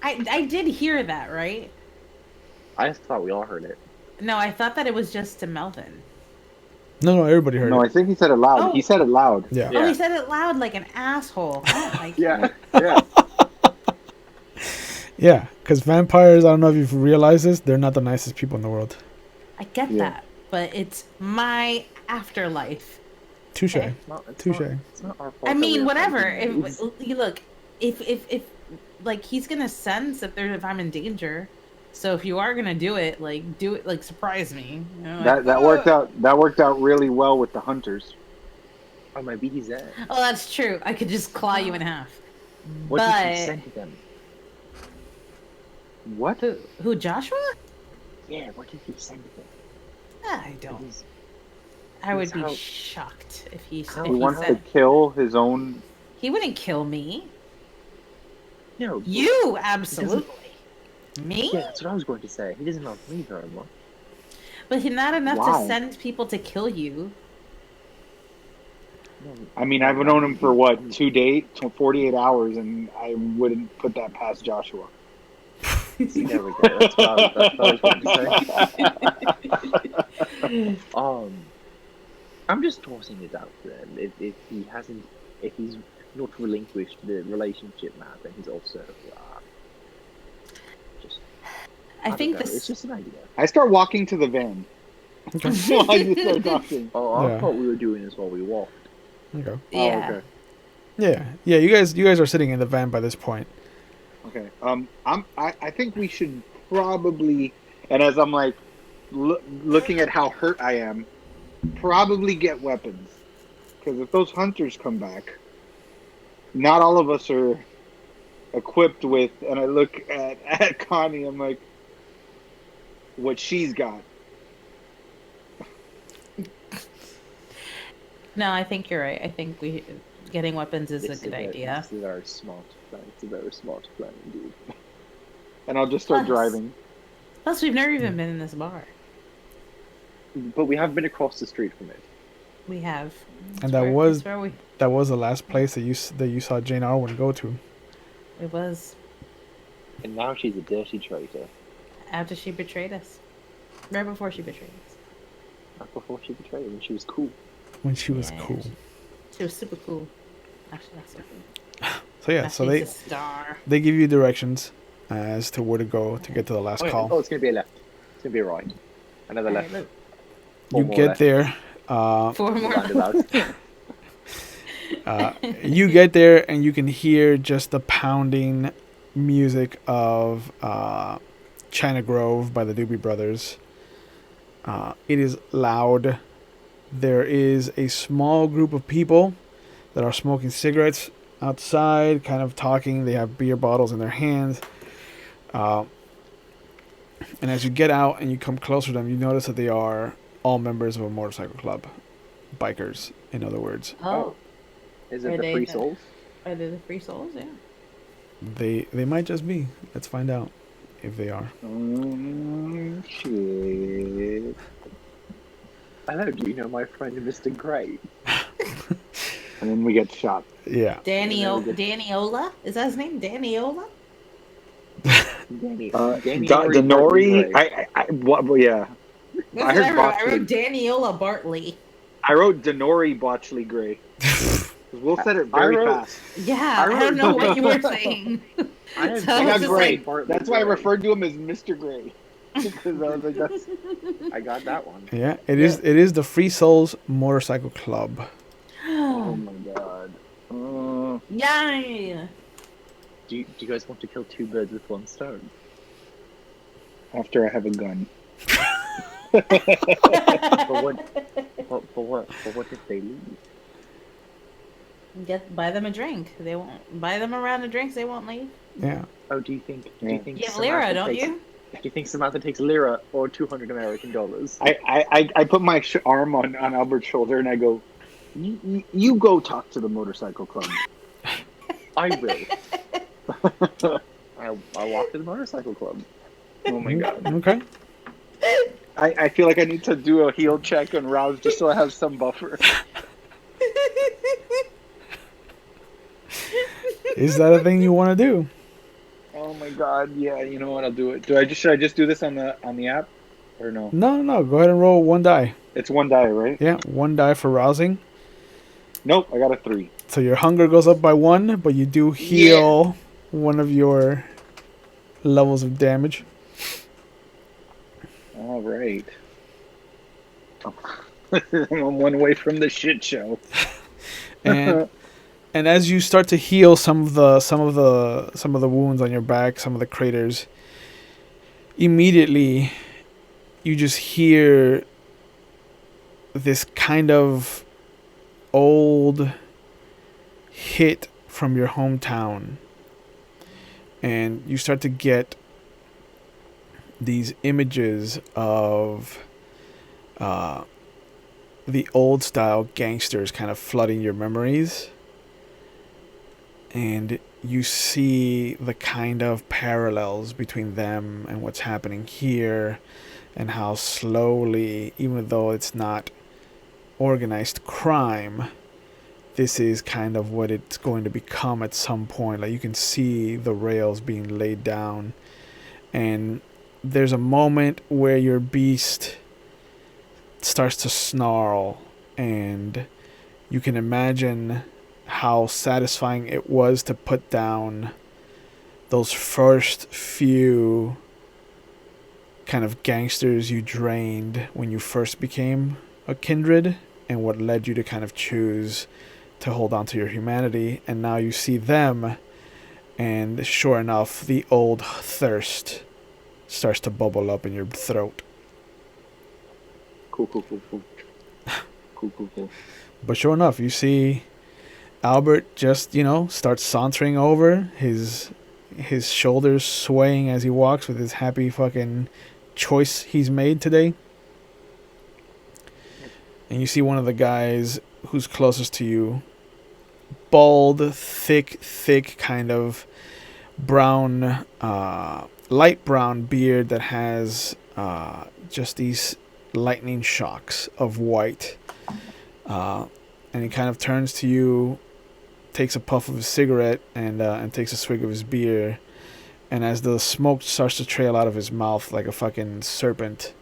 S3: I did hear that, right?
S4: I just thought we all heard it.
S3: No, I thought that it was just to Melvin.
S1: No, everybody heard
S2: No,
S1: it.
S2: I think he said it loud.
S3: Oh.
S2: He said it loud.
S1: Yeah.
S3: Oh, he said it loud like an asshole. I don't like
S4: Yeah,
S3: that.
S4: yeah.
S1: Yeah, because vampires, I don't know if you've realized this, they're not the nicest people in the world.
S3: I get
S2: Yeah.
S3: that, but it's my afterlife.
S1: Touche.
S3: Okay.
S1: Touche.
S4: It's not our fault.
S3: I
S4: that
S3: mean,
S4: we're
S3: whatever.
S4: fighting
S3: If
S4: these.
S3: you look, if like he's gonna sense if I'm in danger. So if you are gonna do it like surprise me. You know, like,
S2: That worked out really well with the hunters.
S4: Oh, maybe he's there.
S3: oh, that's true. I could just claw you in half.
S4: What did
S3: But-
S4: he send to them?
S2: What?
S3: Who, Joshua?
S4: Yeah, what did he send to them?
S3: I don't.
S4: He's-
S3: I would
S4: he's
S3: be
S4: out.
S3: shocked if he
S4: How-
S3: if
S2: He
S3: he
S2: wants to
S3: said
S2: kill his own.
S3: he wouldn't kill me.
S4: No.
S3: You absolutely. Me?
S4: Yeah, that's what I was going to say. He doesn't love me very much.
S3: But he's not enough
S2: Why?
S3: to send people to kill you.
S4: No,
S2: I mean, I've known him for what, 48 hours, and I wouldn't put that past Joshua.
S4: see, there we go. That's what I was going to say. I'm just tossing it out there. If he's not relinquished the relationship map, then he's also just.
S3: I
S4: don't
S3: think
S4: know,
S3: this
S4: it's just an idea.
S2: I start walking to the van. So I just start talking.
S4: Oh, I
S1: Yeah.
S4: thought we were doing this while we walked.
S1: Okay.
S3: yeah.
S2: Oh, okay.
S1: Yeah. You guys are sitting in the van by this point.
S2: Okay. I think we should probably, and as I'm like looking at how hurt I am, probably get weapons, because if those hunters come back, not all of us are equipped with. And I look at Connie. I'm like, what she's got.
S3: No, I think you're right. I think getting weapons is a good idea.
S4: It's a very smart plan. It's a very smart plan indeed.
S2: And I'll just start
S3: Plus-
S2: driving.
S3: Plus, we've never even been in this bar.
S4: But we have been across the street from it.
S3: We have.
S1: And
S3: That's where we.
S1: that was the last place that you saw Jane Arwen go to.
S3: It was
S4: And now she's a dirty traitor.
S3: after she betrayed us. Right before she betrayed us.
S4: Not before she betrayed when she was cool.
S1: When she was
S3: Yeah.
S1: cool.
S3: She was super cool. Actually, that's so cool.
S1: So yeah,
S3: Now
S1: so
S3: she's a star.
S1: they give you directions as to where to go to get to the last call.
S4: Oh, it's going to be a left. It's going to be a right. Another
S3: All
S4: left.
S3: right, look.
S4: Four
S1: You
S4: more
S1: get
S4: left.
S1: there.
S3: 4 more.
S4: Roundabout.
S1: You get there and you can hear just the pounding music of China Grove by the Doobie Brothers. It is loud. There is a small group of people that are smoking cigarettes outside, kind of talking. They have beer bottles in their hands. And as you get out and you come closer to them, you notice that they are all members of a motorcycle club. Bikers, in other words.
S3: Oh,
S4: Is
S3: Are
S4: it the
S3: they
S4: free
S3: the-
S4: souls?
S3: are they the free souls? Yeah.
S1: They might just be. Let's find out if they are.
S2: Shit.
S4: Hello, do you know my friend Mr. Gray?
S2: And then we get shot.
S1: Yeah.
S3: Daniola? Is that his name? Daniola?
S4: Danny.
S2: Denori. Yeah. I heard
S3: I
S2: Botchley.
S3: wrote Daniola Bartley.
S2: I wrote Denori Botchley Gray. Will said it very fast.
S3: Yeah,
S4: I
S3: I don't know
S4: wrote-
S3: what you were saying.
S4: I have
S3: So
S2: I
S3: I was
S2: got
S3: just
S2: Gray.
S3: like-
S2: That's why I referred to him as Mr. Gray. Because I was like, that's.
S4: I got that one.
S1: Yeah. It is the Free Souls Motorcycle Club.
S2: Oh my god.
S3: Yay!
S4: Do you guys want to kill two birds with one stone?
S2: After I have a gun.
S4: But what if they leave?
S3: Buy them a drink. They won't buy them a round of drinks. They won't leave.
S1: Yeah.
S4: Oh, do you think
S2: Yeah.
S3: You have Lyra, don't you?
S4: Do you think Samantha takes lira or 200 American dollars?
S2: I put my arm on Albert's shoulder and I go, you go talk to the motorcycle club.
S4: I will. I'll walk to the motorcycle club.
S2: Oh my god.
S1: Okay.
S2: I feel like I need to do a heal check on Rouse just so I have some buffer.
S1: Is that a thing you want to do?
S2: Oh my god, yeah, you know what, I'll do it. Should I just do this on the app? Or no?
S1: No. Go ahead and roll one die.
S2: It's one die, right?
S1: Yeah, one die for rousing.
S2: Nope, I got a 3.
S1: So your hunger goes up by 1, but you do heal one of your levels of damage.
S2: All right. I'm one away from the shit show.
S1: And and as you start to heal some of the wounds on your back, some of the craters, immediately you just hear this kind of old hit from your hometown, and you start to get these images of the old style gangsters kind of flooding your memories, and you see the kind of parallels between them and what's happening here, and how slowly, even though it's not organized crime, this is kind of what it's going to become at some point. Like, you can see the rails being laid down, and there's a moment where your beast starts to snarl, and you can imagine how satisfying it was to put down those first few kind of gangsters you drained when you first became a kindred, and what led you to kind of choose to hold on to your humanity. And now you see them, and sure enough, the old thirst starts to bubble up in your throat.
S2: Cool.
S1: But sure enough, you see Albert just, starts sauntering over, his shoulders swaying as he walks with his happy fucking choice he's made today. And you see one of the guys who's closest to you, bald, thick kind of brown, light brown beard that has just these lightning shocks of white. And he kind of turns to you, takes a puff of his cigarette, and takes a swig of his beer. And as the smoke starts to trail out of his mouth like a fucking serpent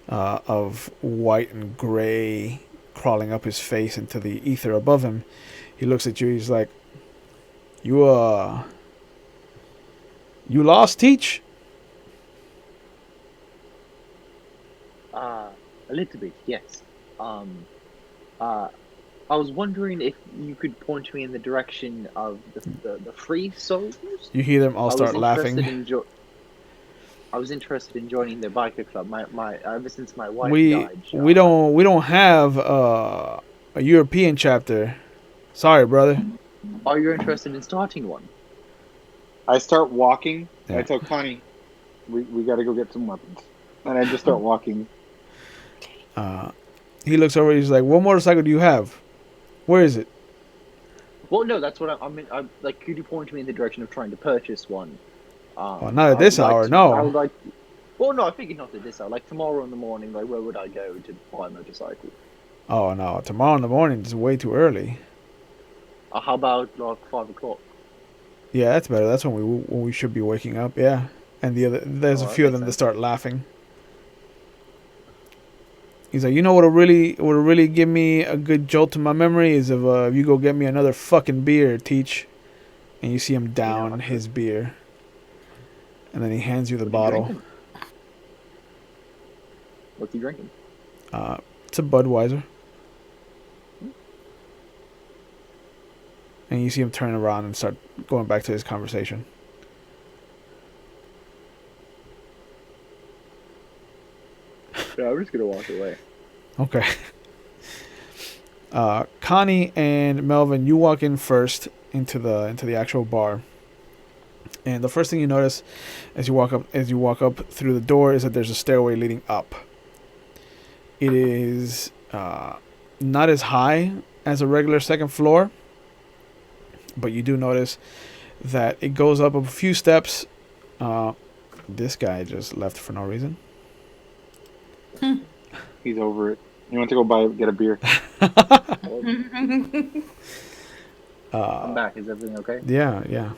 S1: of white and gray crawling up his face into the ether above him, he looks at you. He's like, You lost, Teach?
S4: A little bit, yes. I was wondering if you could point me in the direction of the free soldiers.
S1: You hear them all start laughing.
S4: I was interested in joining their biker club. My ever since my wife died.
S1: We don't have a European chapter. Sorry, brother.
S4: Are you interested in starting one?
S2: I start walking.
S1: Yeah.
S2: I tell Connie, we got to go get some weapons. And I just start walking.
S1: He looks over. He's like, "What motorcycle do you have? Where is it?"
S4: Well, no, that's what I mean. Like, could you point me in the direction of trying to purchase one?
S1: Not at this hour, no.
S4: I would like. Well, no, I figured not at this hour. Like tomorrow in the morning, like where would I go to buy a motorcycle?
S1: Oh no, tomorrow in the morning is way too early.
S4: How about like 5 o'clock?
S1: Yeah, that's better. That's when we should be waking up. Yeah, and there's a few of them that start laughing. He's like, what would really give me a good jolt to my memory is if you go get me another fucking beer, Teach. And you see him down his beer, and then he hands you the bottle.
S4: What's he drinking?
S1: It's a Budweiser. And you see him turn around and start going back to his conversation.
S4: Yeah, I'm just gonna walk away.
S1: Okay. Connie and Melvin, you walk in first into the actual bar, and the first thing you notice as you walk up through the door is that there's a stairway leading up. It is not as high as a regular second floor, but you do notice that it goes up a few steps. This guy just left for no reason.
S2: He's over it. He went to get a beer.
S4: I'm back. Is everything okay?
S1: Yeah.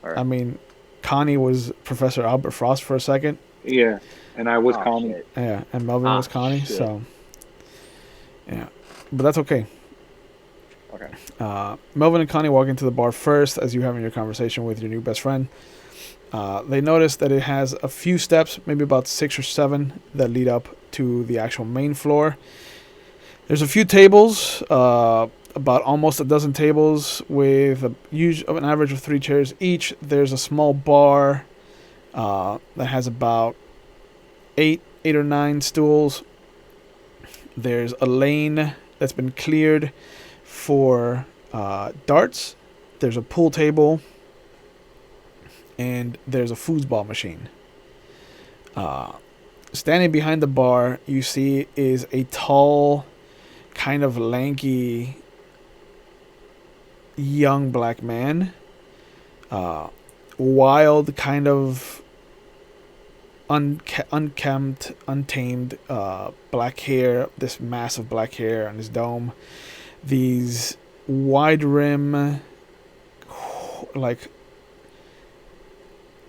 S4: All right.
S1: I mean, Connie was Professor Albert Frost for a second.
S2: Yeah, and I was
S4: Oh,
S2: Connie.
S4: shit.
S1: Yeah, and Melvin was Connie.
S4: Shit.
S1: So, yeah, but that's okay.
S4: Okay.
S1: Melvin and Connie walk into the bar first as you're having your conversation with your new best friend. They notice that it has a few steps, maybe about 6 or 7, that lead up to the actual main floor. There's a few tables, about almost a dozen tables with an average of 3 chairs each. There's a small bar that has about 8 or 9 stools. There's a lane that's been cleared for darts. There's a pool table. And there's a foosball machine. Standing behind the bar, you see is a tall, kind of lanky, young black man. Wild, kind of unkempt, untamed black hair. This mass of black hair on his dome. These wide rim, like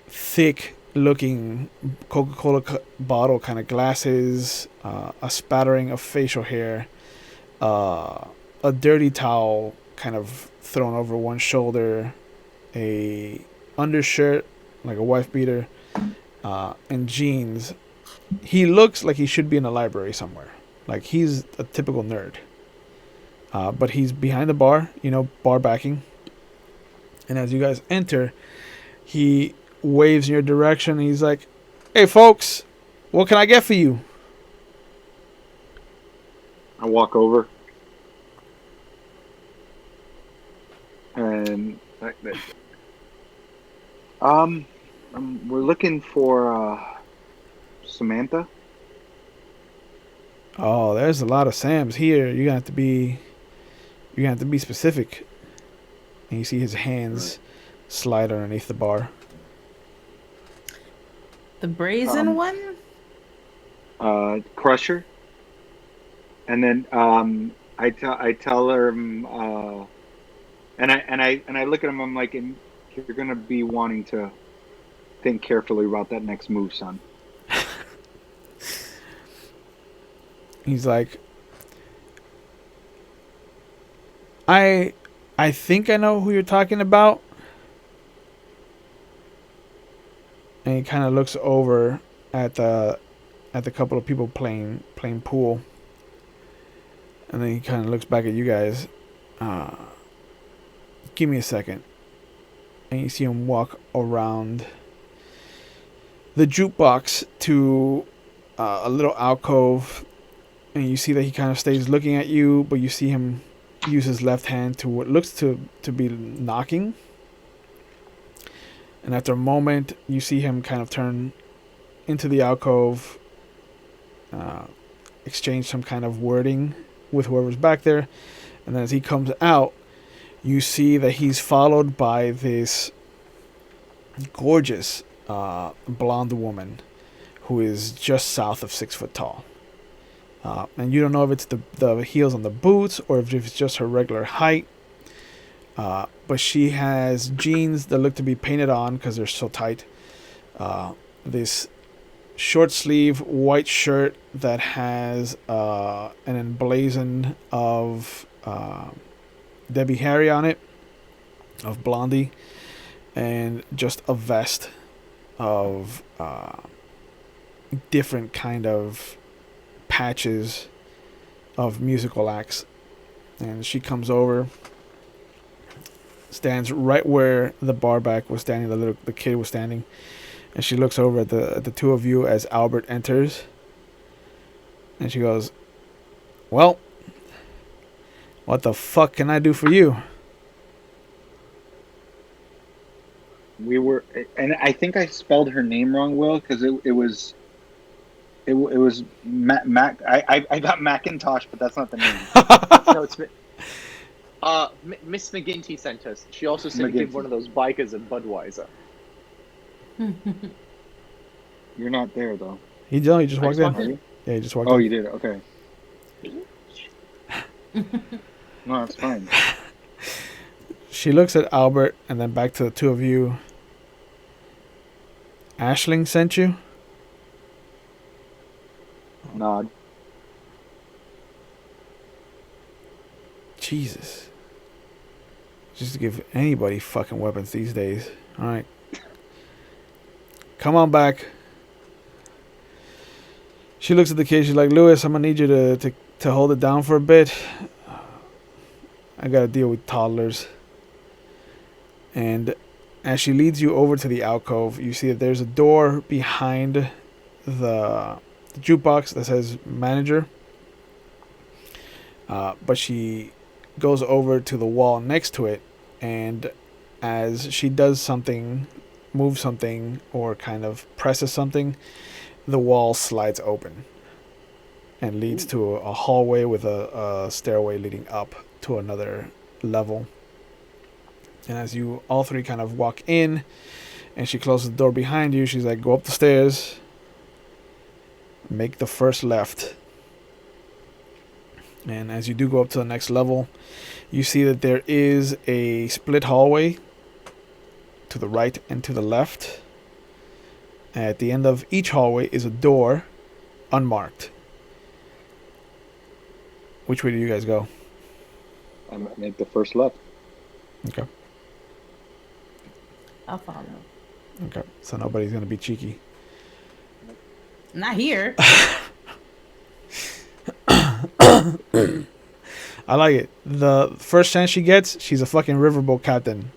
S1: thick looking Coca-Cola bottle kind of glasses, a spattering of facial hair, a dirty towel kind of thrown over one shoulder, a undershirt like a wife beater, and jeans. He looks like he should be in a library somewhere. Like he's a typical nerd. But he's behind the bar, bar backing. And as you guys enter, he waves in your direction. He's like, "Hey, folks, what can I get for you?"
S2: I walk over. And we're looking for Samantha.
S1: Oh, there's a lot of Sams here. You're gonna have to be specific. And you see his hands slide underneath the bar.
S3: The brazen one?
S2: Crusher. And then I tell her and I look at him. I'm like, and you're gonna be wanting to think carefully about that next move, son.
S1: He's like, I think I know who you're talking about. And he kind of looks over at the couple of people playing pool. And then he kind of looks back at you guys. Give me a second. And you see him walk around the jukebox to a little alcove. And you see that he kind of stays looking at you, but you see him use his left hand to what looks to be knocking. And after a moment, you see him kind of turn into the alcove, exchange some kind of wording with whoever's back there. And then as he comes out, you see that he's followed by this gorgeous blonde woman who is just south of 6 foot tall. And you don't know if it's the heels on the boots or if it's just her regular height. But she has jeans that look to be painted on because they're so tight. This short sleeve white shirt that has an emblazon of Debbie Harry on it, of Blondie, and just a vest of different kind of patches of musical acts. And she comes over stands right where the barback was standing, the kid was standing, and she looks over at the two of you as Albert enters, and she goes, "Well, what the fuck can I do for you?"
S2: We were, and I think I spelled her name wrong, Will, because it was Mac. I got Macintosh, but that's not the name.
S4: No, it's Miss McGinty sent us. She also said to give
S2: McGinty.
S4: one of those bikers a Budweiser.
S2: You're not there though.
S1: He just
S4: I
S1: walked
S4: just
S1: in.
S4: walked
S2: Are
S4: in.
S2: you?
S1: Yeah, he just walked
S2: Oh,
S1: in.
S2: you did. Okay. No, that's fine.
S1: She looks at Albert and then back to the two of you. Ashling sent you?
S2: Nod.
S1: Jesus. Just to give anybody fucking weapons these days. Alright. Come on back. She looks at the kid. She's like, "Lewis, I'm gonna need you to hold it down for a bit. I gotta deal with toddlers." And as she leads you over to the alcove, you see that there's a door behind the jukebox that says manager. But she goes over to the wall next to it, and as she does something, moves something, or kind of presses something, the wall slides open and leads to a hallway with a stairway leading up to another level. And as you all three kind of walk in, and she closes the door behind you, she's like, "Go up the stairs, make the first left." And as you do go up to the next level, you see that there is a split hallway to the right and to the left. At the end of each hallway is a door, unmarked. Which way do you guys go?
S2: I might make the first left.
S1: Okay.
S3: I'll follow.
S1: Okay. So nobody's gonna be cheeky.
S3: Not here.
S1: I like it. The first chance she gets, she's a fucking riverboat captain.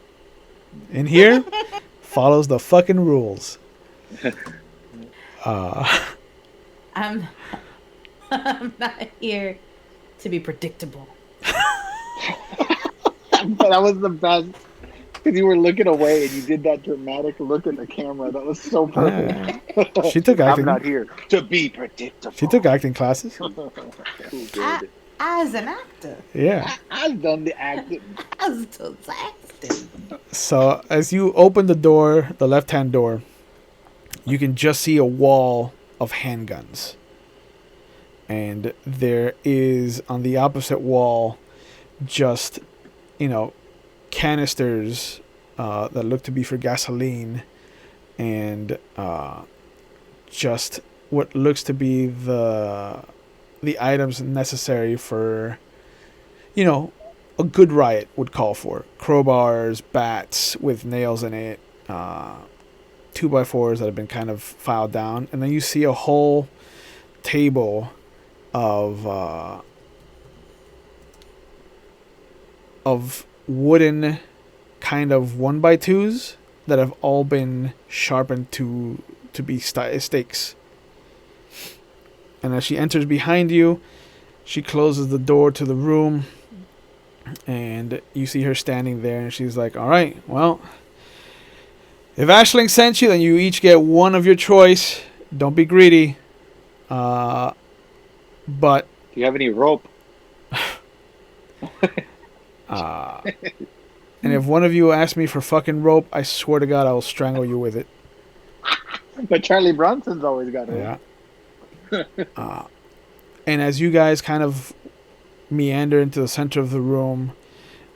S1: In here, follows the fucking rules.
S3: I'm not here to be predictable.
S2: That was the best. Because you were looking away and you did that dramatic look at the camera. That was so perfect.
S1: She took
S2: I'm
S1: acting.
S2: not here to be predictable.
S1: She took acting classes.
S4: Cool,
S3: I,
S4: good.
S3: as an actor,
S1: Yeah.
S2: I've done the acting.
S3: as to acting.
S1: So as you open the door, the left-hand door, you can just see a wall of handguns. And there is on the opposite wall just, canisters that look to be for gasoline, and just what looks to be the items necessary for, a good riot would call for. Crowbars, bats with nails in it, 2x4s that have been kind of filed down, and then you see a whole table of wooden kind of 1x2s that have all been sharpened to be stakes. And as she enters behind you, she closes the door to the room, and you see her standing there, and she's like, "All right, well, if Aisling sent you, then you each get one of your choice. Don't be greedy. But
S2: Do you have any rope?
S1: and if one of you asks me for fucking rope, I swear to God, I will strangle you with it."
S2: But Charlie Bronson's always got it.
S1: Yeah. And as you guys kind of meander into the center of the room,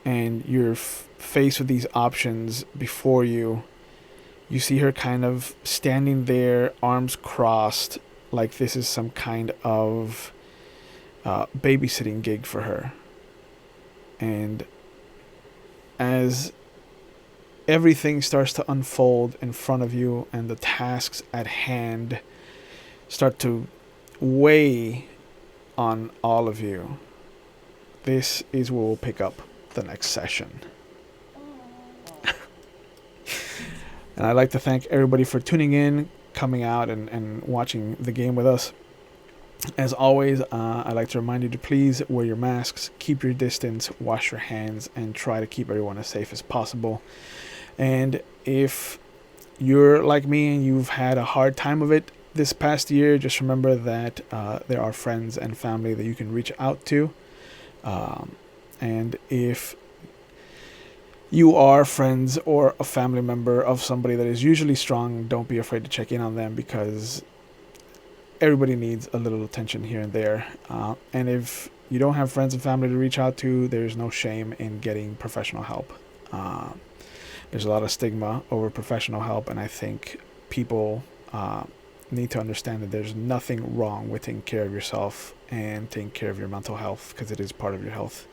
S1: and you're faced with these options before you, you see her kind of standing there, arms crossed, like this is some kind of babysitting gig for her. And as everything starts to unfold in front of you and the tasks at hand start to weigh on all of you, this is where we'll pick up the next session. And I'd like to thank everybody for tuning in, coming out, and watching the game with us. As always, I'd like to remind you to please wear your masks, keep your distance, wash your hands, and try to keep everyone as safe as possible. And if you're like me and you've had a hard time of it this past year, just remember that there are friends and family that you can reach out to. And if you are friends or a family member of somebody that is usually strong, don't be afraid to check in on them, because everybody needs a little attention here and there. And if you don't have friends and family to reach out to, there's no shame in getting professional help. There's a lot of stigma over professional help, and I think people need to understand that there's nothing wrong with taking care of yourself and taking care of your mental health, because it is part of your health.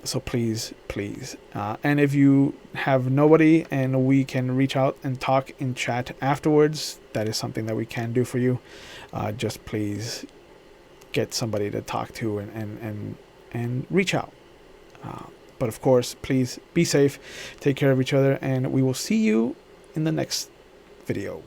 S1: So please, please. And if you have nobody and we can reach out and talk in chat afterwards, that is something that we can do for you. Just please get somebody to talk to and reach out. But of course, please be safe, take care of each other, and we will see you in the next video.